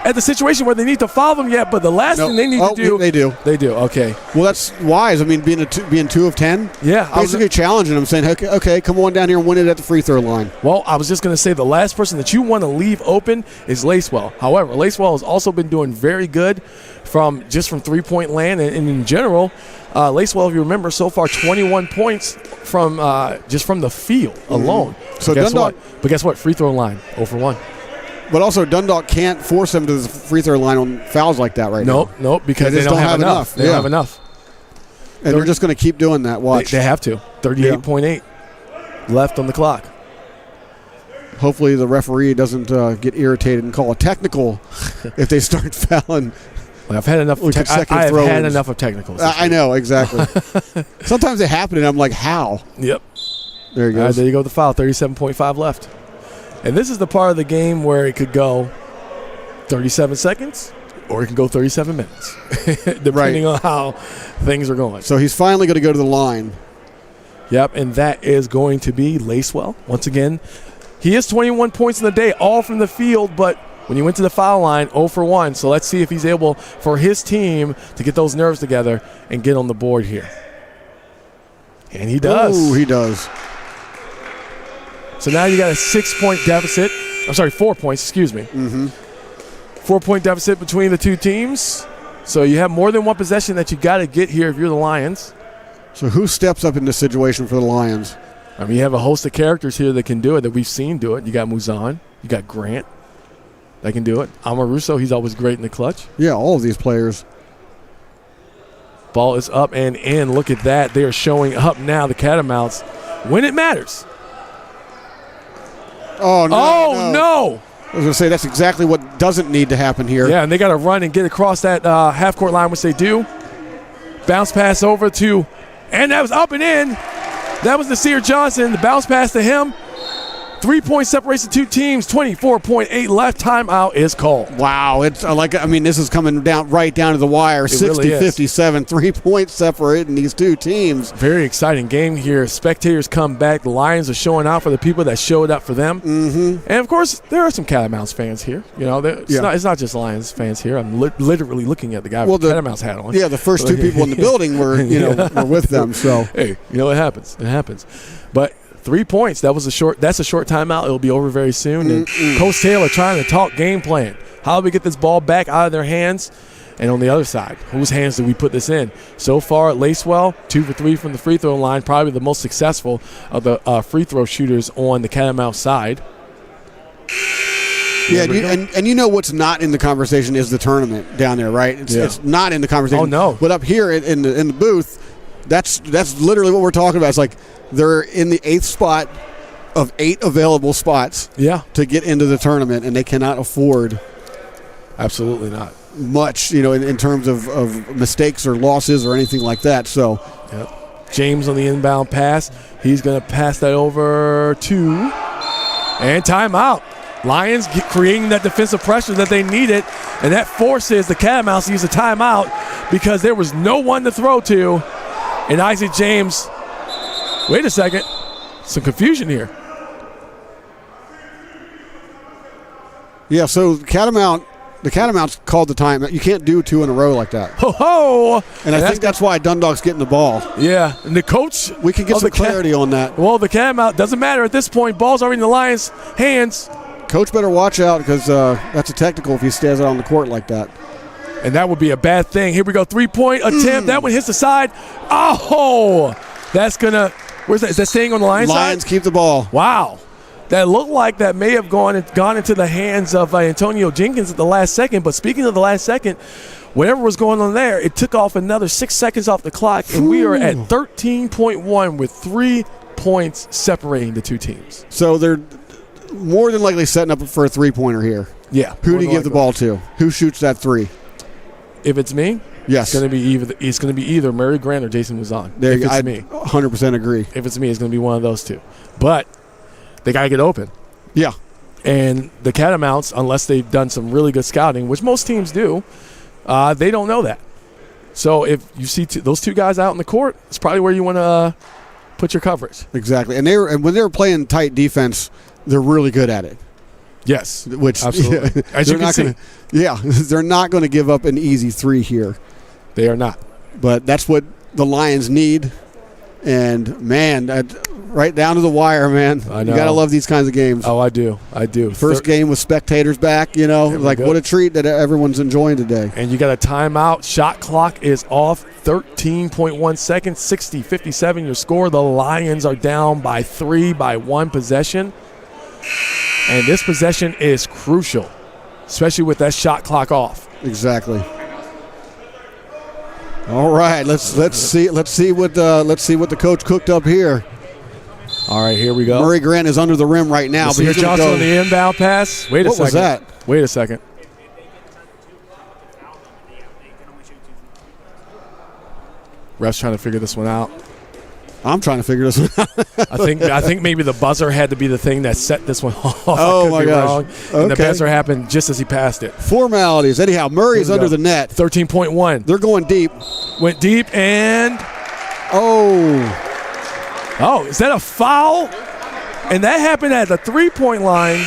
at the situation where they need to foul them yet, but the last thing they need to do. They do. They do, okay. Well, that's wise. I mean, being 2 of 10. Yeah. Basically challenging them, saying, okay, come on down here and win it at the free throw line. Well, I was just going to say the last person that you want to leave open is Lacewell. However, Lacewell has also been doing very good from 3-point land, and in general, Lacewell, if you remember, so far 21 points from just from the field alone. So But guess what? Free throw line, 0 for 1. But also, Dundalk can't force them to the free throw line on fouls like that now. Nope, because they don't have enough. They don't have enough. And they're just going to keep doing that. Watch. They have to. 38.8 left on the clock. Hopefully the referee doesn't get irritated and call a technical if they start fouling. I've had enough. I've had enough of technicals. I know, exactly. Sometimes they happen, and I'm like, how? Yep. There he goes. There you go, the foul. 37.5 left. And this is the part of the game where it could go 37 seconds or it can go 37 minutes, depending on how things are going. So he's finally going to go to the line. Yep, and that is going to be Lacewell. Once again, he has 21 points in the day, all from the field, but when he went to the foul line, 0 for 1. So let's see if he's able for his team to get those nerves together and get on the board here. And he does. Ooh, he does. So now you got a 6-point deficit. I'm sorry, 4 points, excuse me. 4-point deficit between the two teams. So you have more than one possession that you got to get here if you're the Lions. So who steps up in this situation for the Lions? I mean, you have a host of characters here that can do it, that we've seen do it. You got Muzan. You got Grant that can do it. Amaruso, he's always great in the clutch. Yeah, all of these players. Ball is up and in. Look at that. They are showing up now, the Catamounts, when it matters. Oh, no. No. I was going to say, that's exactly what doesn't need to happen here. Yeah, and they got to run and get across that half-court line, which they do. Bounce pass over to, and that was up and in. That was Nasir Johnson. The bounce pass to him. 3-point separation, two teams, 24.8 left. Timeout is called. Wow. It's this is coming right down to the wire. 60-57, 3-point separating these two teams. Very exciting game here. Spectators come back. The Lions are showing out for the people that showed up for them. And, of course, there are some Catamounts fans here. You know, it's not just Lions fans here. I'm literally looking at the guy with the Catamounts hat on. Yeah, the first two people in the building were with them. So hey, it happens. It happens. But 3 points. That's a short timeout. It'll be over very soon. And Coach Taylor trying to talk game plan. How do we get this ball back out of their hands? And on the other side, whose hands do we put this in? So far, Lacewell, 2 for 3 from the free throw line, probably the most successful of the free throw shooters on the Catamount side. Yeah, and you know what's not in the conversation is the tournament down there, right? It's not in the conversation. Oh, no. But up here in the booth, that's literally what we're talking about. It's like they're in the 8th spot of 8 available spots to get into the tournament, and they cannot afford absolutely not much, in terms of mistakes or losses or anything like that. So, James on the inbound pass. He's going to pass that over to, and timeout. Lions creating that defensive pressure that they needed, and that forces the Catamounts to use a timeout because there was no one to throw to. And Isaac James, wait a second, some confusion here. Yeah, so the Catamounts called the timeout. You can't do 2 in a row like that. Ho-ho! And I think that's why Dundalk's getting the ball. Yeah, and the coach. We can get some clarity on that. Well, the Catamounts, doesn't matter at this point. Ball's already in the Lions' hands. Coach better watch out because that's a technical if he stays out on the court like that. And that would be a bad thing. Here we go, 3-point attempt. That one hits the side. Oh! That's going to – where's that? Is that staying on the Lions' side? Lions keep the ball. Wow. That looked like that may have gone into the hands of Antonio Jenkins at the last second. But speaking of the last second, whatever was going on there, it took off another 6 seconds off the clock, and we are at 13.1 with 3 points separating the two teams. So they're more than likely setting up for a three-pointer here. Yeah. Who do you give the ball to? Who shoots that three? If it's me, yes, it's going to be either Murray Grant or Jason Muzan. If it's me, 100% agree. If it's me, it's going to be one of those two. But they got to get open. Yeah. And the Catamounts, unless they've done some really good scouting, which most teams do, they don't know that. So if you see those two guys out in the court, it's probably where you want to put your coverage. Exactly. And when they're playing tight defense, they're really good at it. Yes, which absolutely. As you can see. They're not going to give up an easy three here. They are not. But that's what the Lions need. And, man, right down to the wire, man. I know. You got to love these kinds of games. Oh, I do. First game with spectators back, like what a treat that everyone's enjoying today. And you got a timeout. Shot clock is off. 13.1 seconds, 60-57 your score. The Lions are down by 3 by 1 possession. And this possession is crucial, especially with that shot clock off. Exactly. All right, let's see what the coach cooked up here. All right, here we go. Murray Grant is under the rim right now. But Johnson on the inbound pass. Wait a second. What was that? Wait a second. Ref's trying to figure this one out. I'm trying to figure this one out. I think maybe the buzzer had to be the thing that set this one off. Oh, my gosh. Okay. And the buzzer happened just as he passed it. Formalities. Anyhow, Murray's under the net. 13.1. They're going deep. Went deep and... Oh, is that a foul? And that happened at the 3-point line.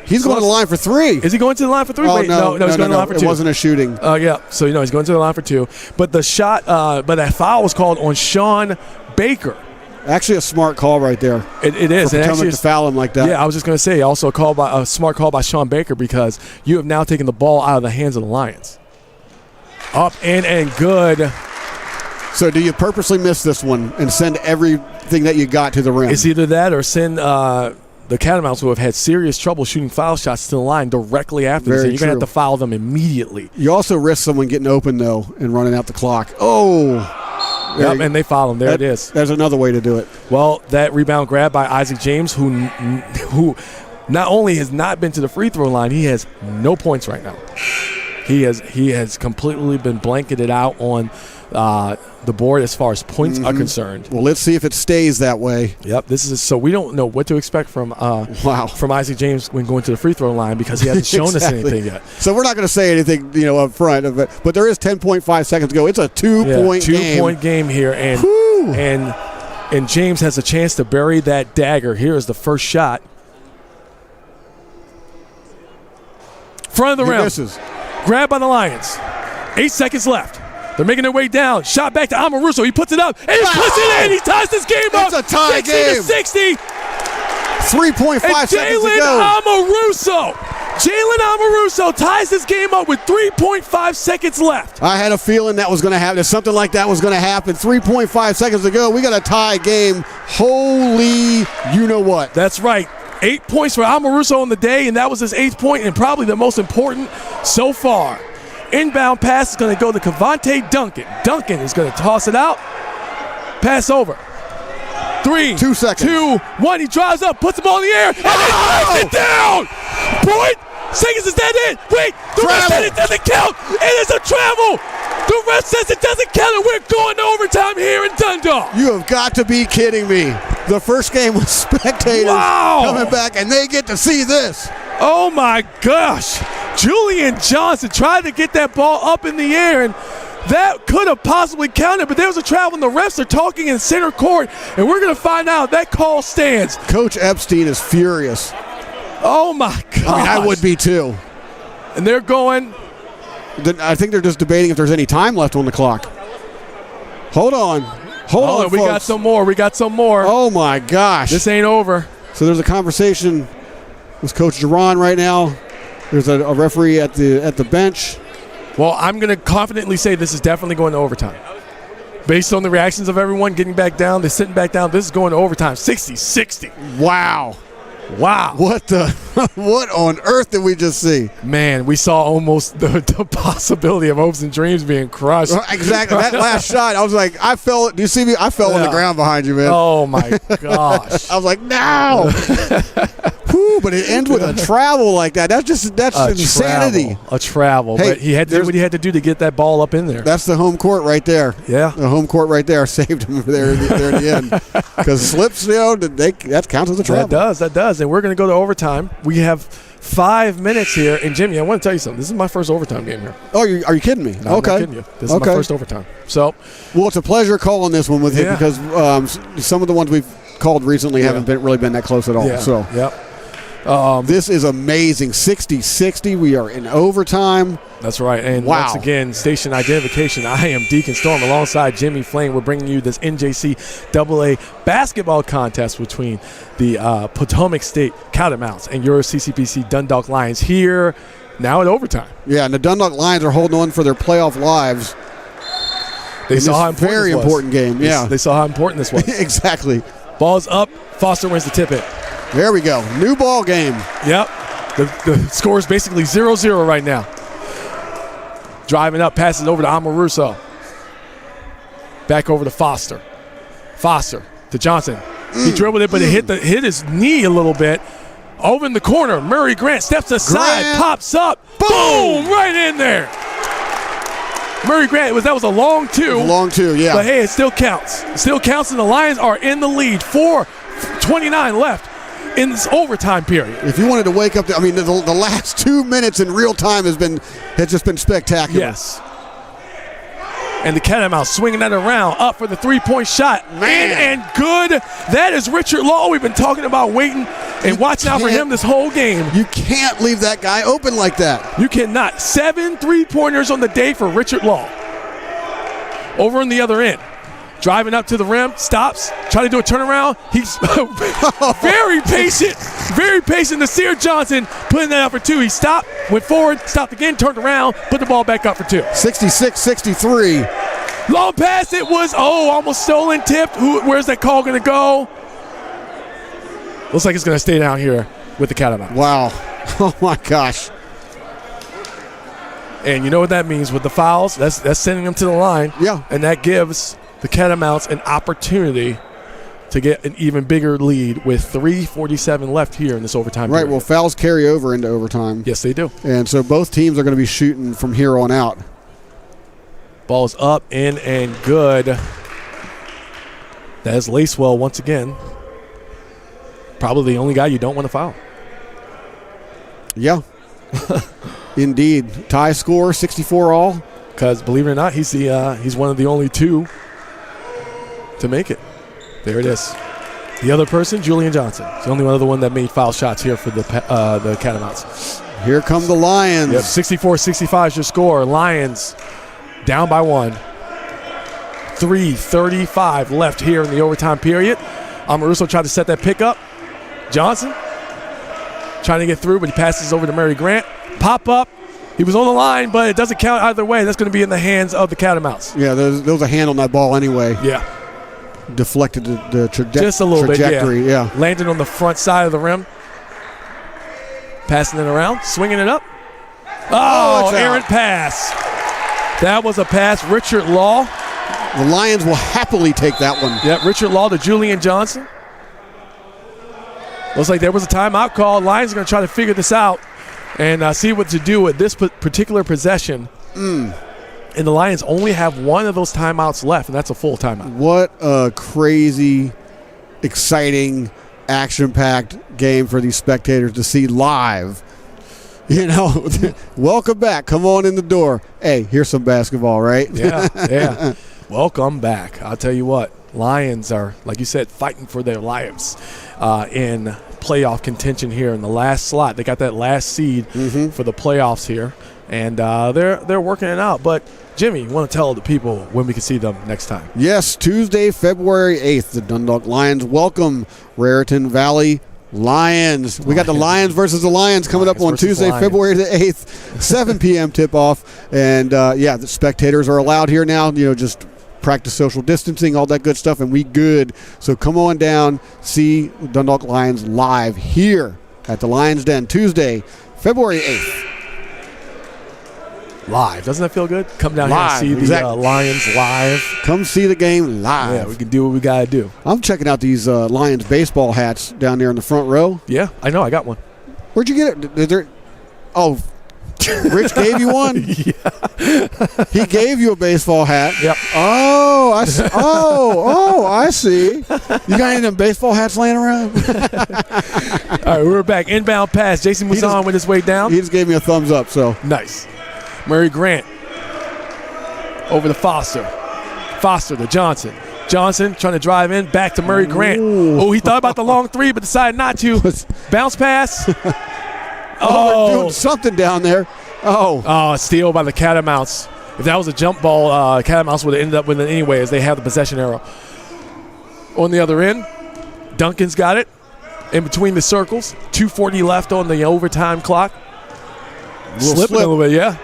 He's going to the line for 3. Is he going to the line for 3? Oh, Wait, no, he's going to the line for 2. It wasn't a shooting. Yeah, so he's going to the line for 2. But the shot, but that foul was called on Sean Baker. Actually, a smart call right there. It is. For And Potomac actually, to foul him like that. yeah, I was just going to say, also a smart call by Sean Baker, because you have now taken the ball out of the hands of the Lions. Up, in, and good. So do you purposely miss this one and send everything that you got to the rim? It's either that or send the Catamounts, who have had serious trouble shooting foul shots to the line directly after this. Very You're going to have true. to foul them immediately. You also risk someone getting open, though, and running out the clock. Oh. Yep, and they foul him. There it is. There's another way to do it. Well, that rebound grab by Isaac James, who not only has not been to the free throw line, he has no points right now. He has completely been blanketed out on the board as far as points are concerned. Well, let's see if it stays that way. Yep, so we don't know what to expect from from Isaac James when going to the free throw line, because he hasn't shown us anything yet. So we're not going to say anything, up front of it. But there is 10.5 seconds to go. It's a 2-point game. 2-point game here, and James has a chance to bury that dagger. Here is the first shot. Front of the rim. Misses. Grabbed by the Lions. 8 seconds left. They're making their way down. Shot back to Amoruso. He puts it up, and he puts it in. He ties this game up. It's a tie game. 60-60. 3.5 seconds to go. Jalen Amoruso ties this game up with 3.5 seconds left. I had a feeling that was going to happen. Something like that was going to happen. 3.5 seconds to go. We got a tie game. Holy you-know-what. That's right. 8 points for Amoruso on the day, and that was his 8th point, and probably the most important so far. Inbound pass is going to go to Cavante Duncan. Duncan is going to toss it out. Pass over. 3, 2 seconds. 2, 1. He drives up, puts the ball in the air, and then throws it down. Point. Seconds, is that it? Wait, the ref said it doesn't count. It is a travel. The ref says it doesn't count, and we're going to overtime here in Dundalk. You have got to be kidding me. The first game was spectators coming back, and they get to see this. Oh, my gosh. Julian Johnson tried to get that ball up in the air, and that could have possibly counted, but there was a travel, and the refs are talking in center court, and we're going to find out that call stands. Coach Epstein is furious. Oh, my gosh. I mean, I would be too. And they're going. I think they're just debating if there's any time left on the clock. Hold on. Hold on, we folks. got some more. We got some more. Oh, my gosh. This ain't over. So there's a conversation with Coach Duran right now. There's a referee at the bench. Well, I'm going to confidently say this is definitely going to overtime. Based on the reactions of everyone getting back down, they're sitting back down, this is going to overtime. 60-60. Wow. What on earth did we just see? Man, we saw almost the possibility of hopes and dreams being crushed. Exactly. That last shot, I was like, I fell. Do you see me? I fell on the ground behind you, man. Oh, my gosh. I was like, no. Whew, but it ends with a travel like that. That's insanity. A travel. Hey, but he had to do what he had to do to get that ball up in there. That's the home court right there. Yeah. The home court right there saved him there at the end. Because slips, that counts as a travel. That does. And we're going to go to overtime. We have 5 minutes here. And, Jimmy, I want to tell you something. This is my first overtime game here. Oh, are you kidding me? No, I'm not kidding you. This is my first overtime. So, well, it's a pleasure calling this one with you because some of the ones we've called recently haven't really been that close at all. Yeah. So, this is amazing. 60-60. We are in overtime. That's right. And once again, station identification. I am Deacon Storm alongside Jimmy Flame. We're bringing you this NJCAA basketball contest between the Potomac State Catamounts and your CCBC Dundalk Lions here now at overtime. Yeah, and the Dundalk Lions are holding on for their playoff lives. They saw how important very important game. Yeah, they saw how important this was. Exactly. Ball's up. Foster wins the tip-in. There we go. New ball game. Yep. The score is basically 0-0 right now. Driving up, passes over to Amoruso. Back over to Foster. Foster to Johnson. He dribbled it, but it hit his knee a little bit. Over in the corner, Murray Grant steps aside, pops up. Boom! Right in there. Murray Grant, that was a long two. Long two, yeah. But, hey, it still counts. It still counts, and the Lions are in the lead. 4:29 left in this overtime period. If you wanted to wake up, the last 2 minutes in real time has just been spectacular. Yes. And the Catamounts swinging that around, up for the three-point shot. In and good. That is Richard Law. We've been talking about waiting and watching out for him this whole game. You can't leave that guy open like that. You cannot. 7 3-pointers on the day for Richard Law. Over on the other end. driving up to the rim, stops, trying to do a turnaround. He's very patient. Nasir Johnson putting that up for 2. He stopped, went forward, stopped again, turned around, put the ball back up for 2. 66-63. Long pass, it was, almost stolen, tipped. Where's that call going to go? Looks like it's going to stay down here with the Catamounts. Wow. Oh, my gosh. And you know what that means with the fouls? That's sending them to the line. Yeah. And that gives the Catamounts an opportunity to get an even bigger lead with 3:47 left here in this overtime period. Right, well, fouls carry over into overtime. Yes, they do. And so both teams are going to be shooting from here on out. Ball's up, in, and good. That is Lacewell once again. Probably the only guy you don't want to foul. Yeah. Indeed. Tie score, 64 all. Because believe it or not, he's one of the only 2 to make it. There it is. The other person, Julian Johnson. He's the only other one that made foul shots here for the Catamounts. Here come the Lions. Yep, 64-65 is your score. Lions down by 1. 3:35 left here in the overtime period. Amoruso tried to set that pick up. Johnson trying to get through, but he passes over to Murray Grant. Pop up. He was on the line, but it doesn't count either way. That's going to be in the hands of the Catamounts. Yeah, there was a hand on that ball anyway. Yeah. Deflected the just a little trajectory. Bit, yeah. Landed on the front side of the rim. Passing it around, swinging it up. Oh, errant pass. That was a pass. Richard Law. The Lions will happily take that one. Yep, Richard Law to Julian Johnson. Looks like there was a timeout call. Lions are going to try to figure this out and see what to do with this particular possession. And the Lions only have one of those timeouts left, and that's a full timeout. What a crazy, exciting, action-packed game for these spectators to see live. You know, welcome back. Come on in the door. Hey, here's some basketball, right? Yeah. Welcome back. I'll tell you what, Lions are, like you said, fighting for their lives in playoff contention here in the last slot. They got that last seed for the playoffs here, and they're working it out. But, Jimmy, you want to tell the people when we can see them next time? Yes, Tuesday, February 8th, the Dundalk Lions welcome Raritan Valley Lions. We got the Lions versus the Lions coming up on Tuesday, February the 8th, 7 p.m. tip-off. And, the spectators are allowed here now, just practice social distancing, all that good stuff, and we good. So come on down, see Dundalk Lions live here at the Lions Den, Tuesday, February 8th. Live. Doesn't that feel good? Come down live, here and see the Lions live. Come see the game live. Yeah, we can do what we got to do. I'm checking out these Lions baseball hats down there in the front row. Yeah, I know. I got one. Where'd you get it? Rich gave you one? Yeah. He gave you a baseball hat. Yep. Oh, I see. I see. You got any of them baseball hats laying around? All right, we're back. Inbound pass. Jason was on with his way down. He just gave me a thumbs up. So nice. Murray Grant over to Foster. Foster to Johnson. Johnson trying to drive in. Back to Murray Grant. Oh, he thought about the long three, but decided not to. Bounce pass. They're doing something down there. A steal by the Catamounts. If that was a jump ball, Catamounts would have ended up with it anyway as they have the possession arrow. On the other end, Duncan's got it in between the circles. 2:40 left on the overtime clock. Slipping a little bit, yeah.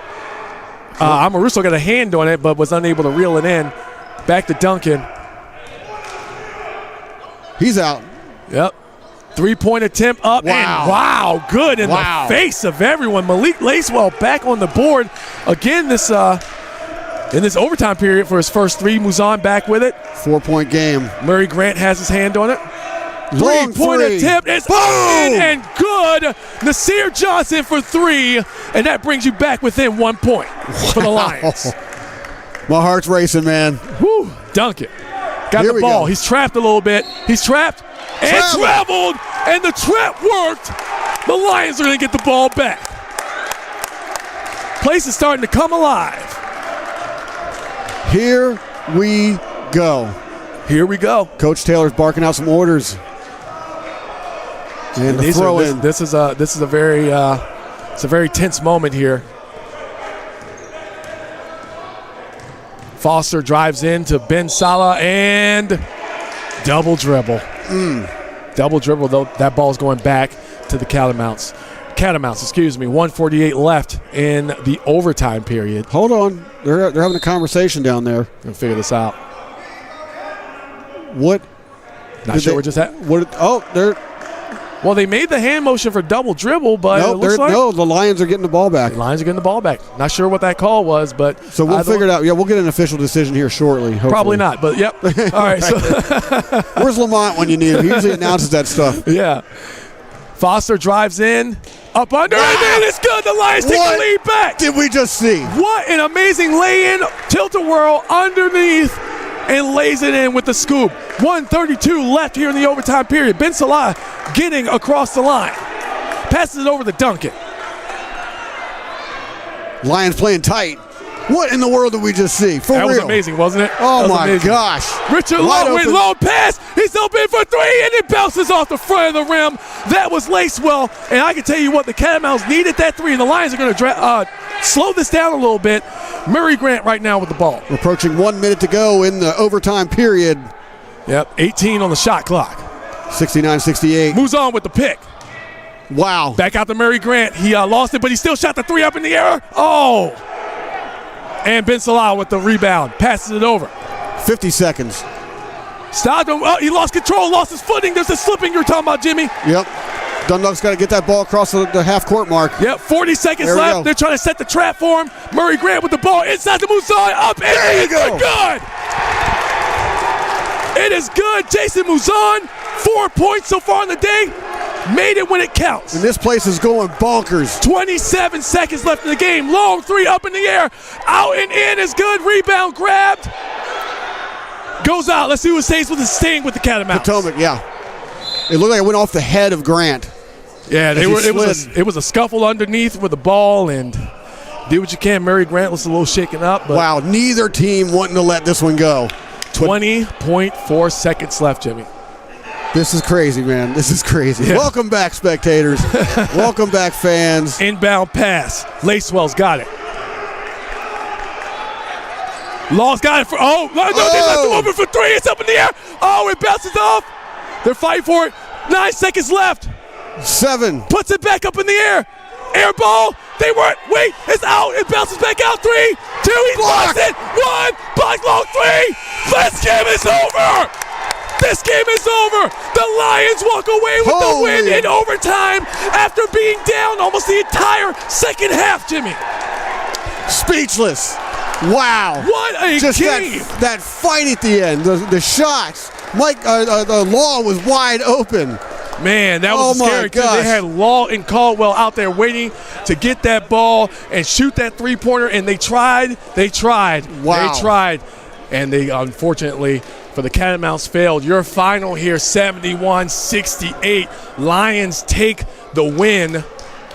Amoruso got a hand on it, but was unable to reel it in. Back to Duncan. He's out. Yep. 3-point attempt up. Wow. And good in the face of everyone. Malik Lacewell back on the board again in this overtime period for his first three. Muzan back with it. 4-point game. Murray Grant has his hand on it. Long 3-point attempt is up and good. Nasir Johnson for three, and that brings you back within 1 point for the Lions. My heart's racing, man. Woo. Duncan got the ball. He's trapped a little bit. He's trapped. And traveled, and the trap worked. The Lions are going to get the ball back. Place is starting to come alive. Here we go. Here we go. Coach Taylor's barking out some orders. And the throw in. This is a very tense moment here. Foster drives in to Ben Salah and double dribble. Double dribble, though. That ball's going back to the Catamounts. 1:48 left in the overtime period. Hold on. They're having a conversation down there. We'll figure this out. What? Not sure what just happened. They're. Well, they made the hand motion for double dribble, but it looks like the Lions are getting the ball back. The Lions are getting the ball back. Not sure what that call was, but so we'll figure it out. Yeah, we'll get an official decision here shortly. Hopefully. Probably not, but yep. All right. So where's Lamont when you need him? He usually announces that stuff. Yeah. Foster drives in, up under, and then it's good. The Lions take the lead back. Did we just see? What an amazing lay-in, tilt-a-whirl underneath, and lays it in with the scoop. 1:32 left here in the overtime period. Ben Salah getting across the line. Passes it over to Duncan. Lions playing tight. What in the world did we just see? That was amazing, wasn't it? Oh, my gosh. Richard Lowe with long pass. He's open for three, and it bounces off the front of the rim. That was Lacewell, and I can tell you what, the Catamounts needed that three, and the Lions are going to slow this down a little bit. Murray Grant right now with the ball. We're approaching 1 minute to go in the overtime period. Yep, 18 on the shot clock. 69-68. Moves on with the pick. Wow. Back out to Murray Grant. He lost it, but he still shot the three up in the air. Oh! And Ben Salah with the rebound. Passes it over. 50 seconds. Stopped him. Oh, he lost control, lost his footing. There's the slipping you're talking about, Jimmy. Yep. Dundalk's got to get that ball across the half-court mark. Yep, 40 seconds left. They're trying to set the trap for him. Murray Grant with the ball inside the Mouzon. Up, and it's good. It is good. Jason Mouzon, 4 points so far in the day. Made it when it counts. And this place is going bonkers. 27 seconds left in the game. Long three up in the air. Out and in is good. Rebound grabbed. Goes out. Let's see who stays with the sting with the Catamounts. Potomac, yeah. It looked like it went off the head of Grant. Yeah, it was a scuffle underneath with the ball, and do what you can. Murray Grant was a little shaken up. But wow, neither team wanting to let this one go. 20.4 seconds left, Jimmy. This is crazy, man. This is crazy. Yeah. Welcome back, spectators. Welcome back, fans. Inbound pass. Lacewell's got it. Law's got it for. Oh, no, they left him open for three. It's up in the air. Oh, it bounces off. They're fighting for it. 9 seconds left. 7. Puts it back up in the air. Air ball. They weren't. Wait, it's out. It bounces back out. 3, 2. He blocks it. 1. Block long 3. This game is over. This game is over. The Lions walk away with the win in overtime after being down almost the entire second half, Jimmy. Speechless. Wow. What a game. That fight at the end, the shots. The Law was wide open. Man, that was scary too. They had Law and Caldwell out there waiting to get that ball and shoot that three-pointer, and they tried. Wow. They tried, and they unfortunately for the Catamounts failed. Your final here, 71-68. Lions take the win.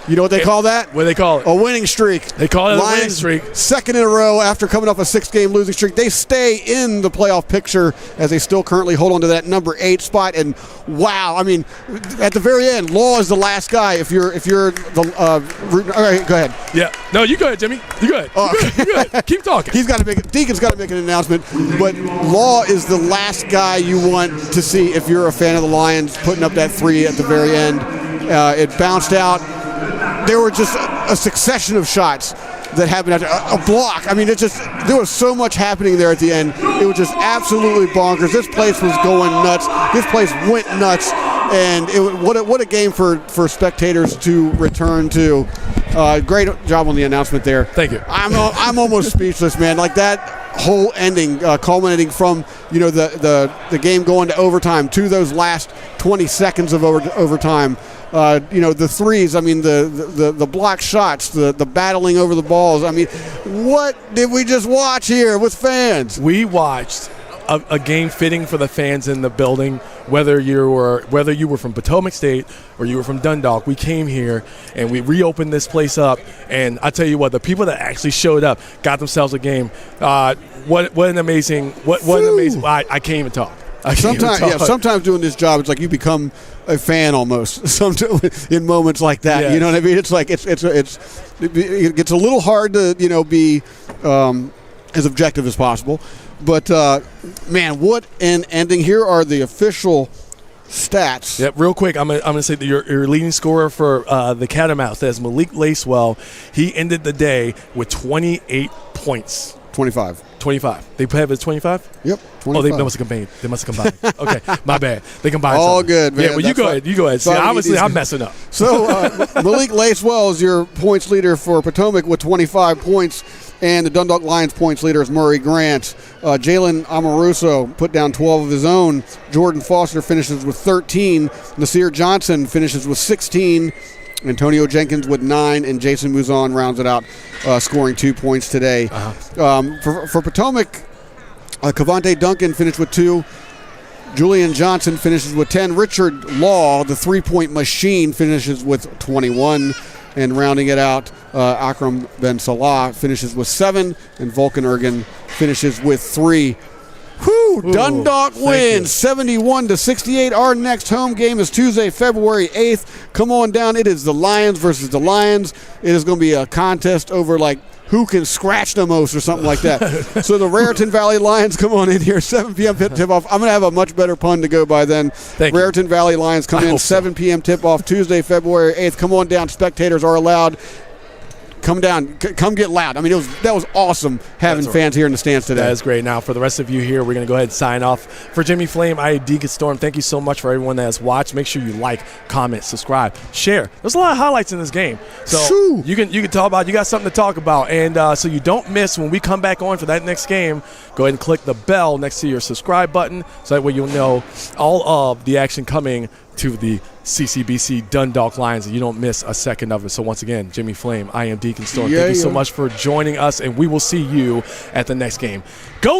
You know what they call that? What do they call it? A winning streak. They call it Lions, a winning streak. Second in a row after coming off a 6-game losing streak. They stay in the playoff picture as they still currently hold on to that number 8 spot. And wow, I mean, at the very end, Law is the last guy. If you're the all right, go ahead. Yeah. No, you go ahead, Jimmy. You go ahead. You good. Keep talking. Deacon's got to make an announcement. But Law is the last guy you want to see if you're a fan of the Lions putting up that 3 at the very end. It bounced out. There were just a succession of shots that happened after a block. I mean, there was so much happening there at the end. It was just absolutely bonkers. This place was going nuts. This place went nuts, and what a game for spectators to return to. Great job on the announcement there. Thank you. I'm almost speechless, man. Like that whole ending, culminating from the game going to overtime to those last 20 seconds of overtime. The threes, I mean, the block shots, the battling over the balls. I mean, what did we just watch here with fans? We watched a game fitting for the fans in the building, whether you were from Potomac State or you were from Dundalk. We came here and we reopened this place up, and I tell you what, the people that actually showed up got themselves a game. What an amazing I can't even talk. Sometimes doing this job, it's like you become a fan almost. In moments like that, yes. You know what I mean? It's like it gets a little hard to be as objective as possible. But, man, what an ending. Here are the official stats. Yep, real quick, I'm gonna say that your leading scorer for the Catamounts, that's Malik Lacewell. He ended the day with 28 points. 25. 25. They have his 25? Yep, 25. Oh, they must have combined. They must have combined. Okay, my bad. They combined. All something. good, man. Yeah, well, you go ahead. You go ahead. See, obviously, I'm messing up. So Malik Lacewell is your points leader for Potomac with 25 points, and the Dundalk Lions points leader is Murray Grant. Jalen Amoruso put down 12 of his own. Jordan Foster finishes with 13. Nasir Johnson finishes with 16. Antonio Jenkins with 9, and Jason Muzon rounds it out, scoring 2 points today. For Potomac, Cavante Duncan finished with 2. Julian Johnson finishes with 10. Richard Law, the three-point machine, finishes with 21. And rounding it out, Akram Ben Salah finishes with 7, and Vulcan Ergen finishes with 3. Whew, Dundalk wins 71-68. Our next home game is Tuesday, February 8th. Come on down. It is the Lions versus the Lions. It is going to be a contest over like who can scratch the most or something like that. So the Raritan Valley Lions come on in here, 7 p.m. tip-off. I'm going to have a much better pun to go by then. Raritan Valley Lions come in, 7 p.m. tip-off, Tuesday, February 8th. Come on down. Spectators are allowed. Come down. Come get loud. I mean, that was awesome having fans here in the stands today. That is great. Now, for the rest of you here, we're going to go ahead and sign off. For Jimmy Flame, I am Deacon Storm. Thank you so much for everyone that has watched. Make sure you like, comment, subscribe, share. There's a lot of highlights in this game. So you can talk about, you got something to talk about. And so you don't miss when we come back on for that next game, go ahead and click the bell next to your subscribe button so that way you'll know all of the action coming to the CCBC Dundalk Lions, and you don't miss a second of it. So once again, Jimmy Flame, I am Deacon Storm. Thank you so much for joining us, and we will see you at the next game. Go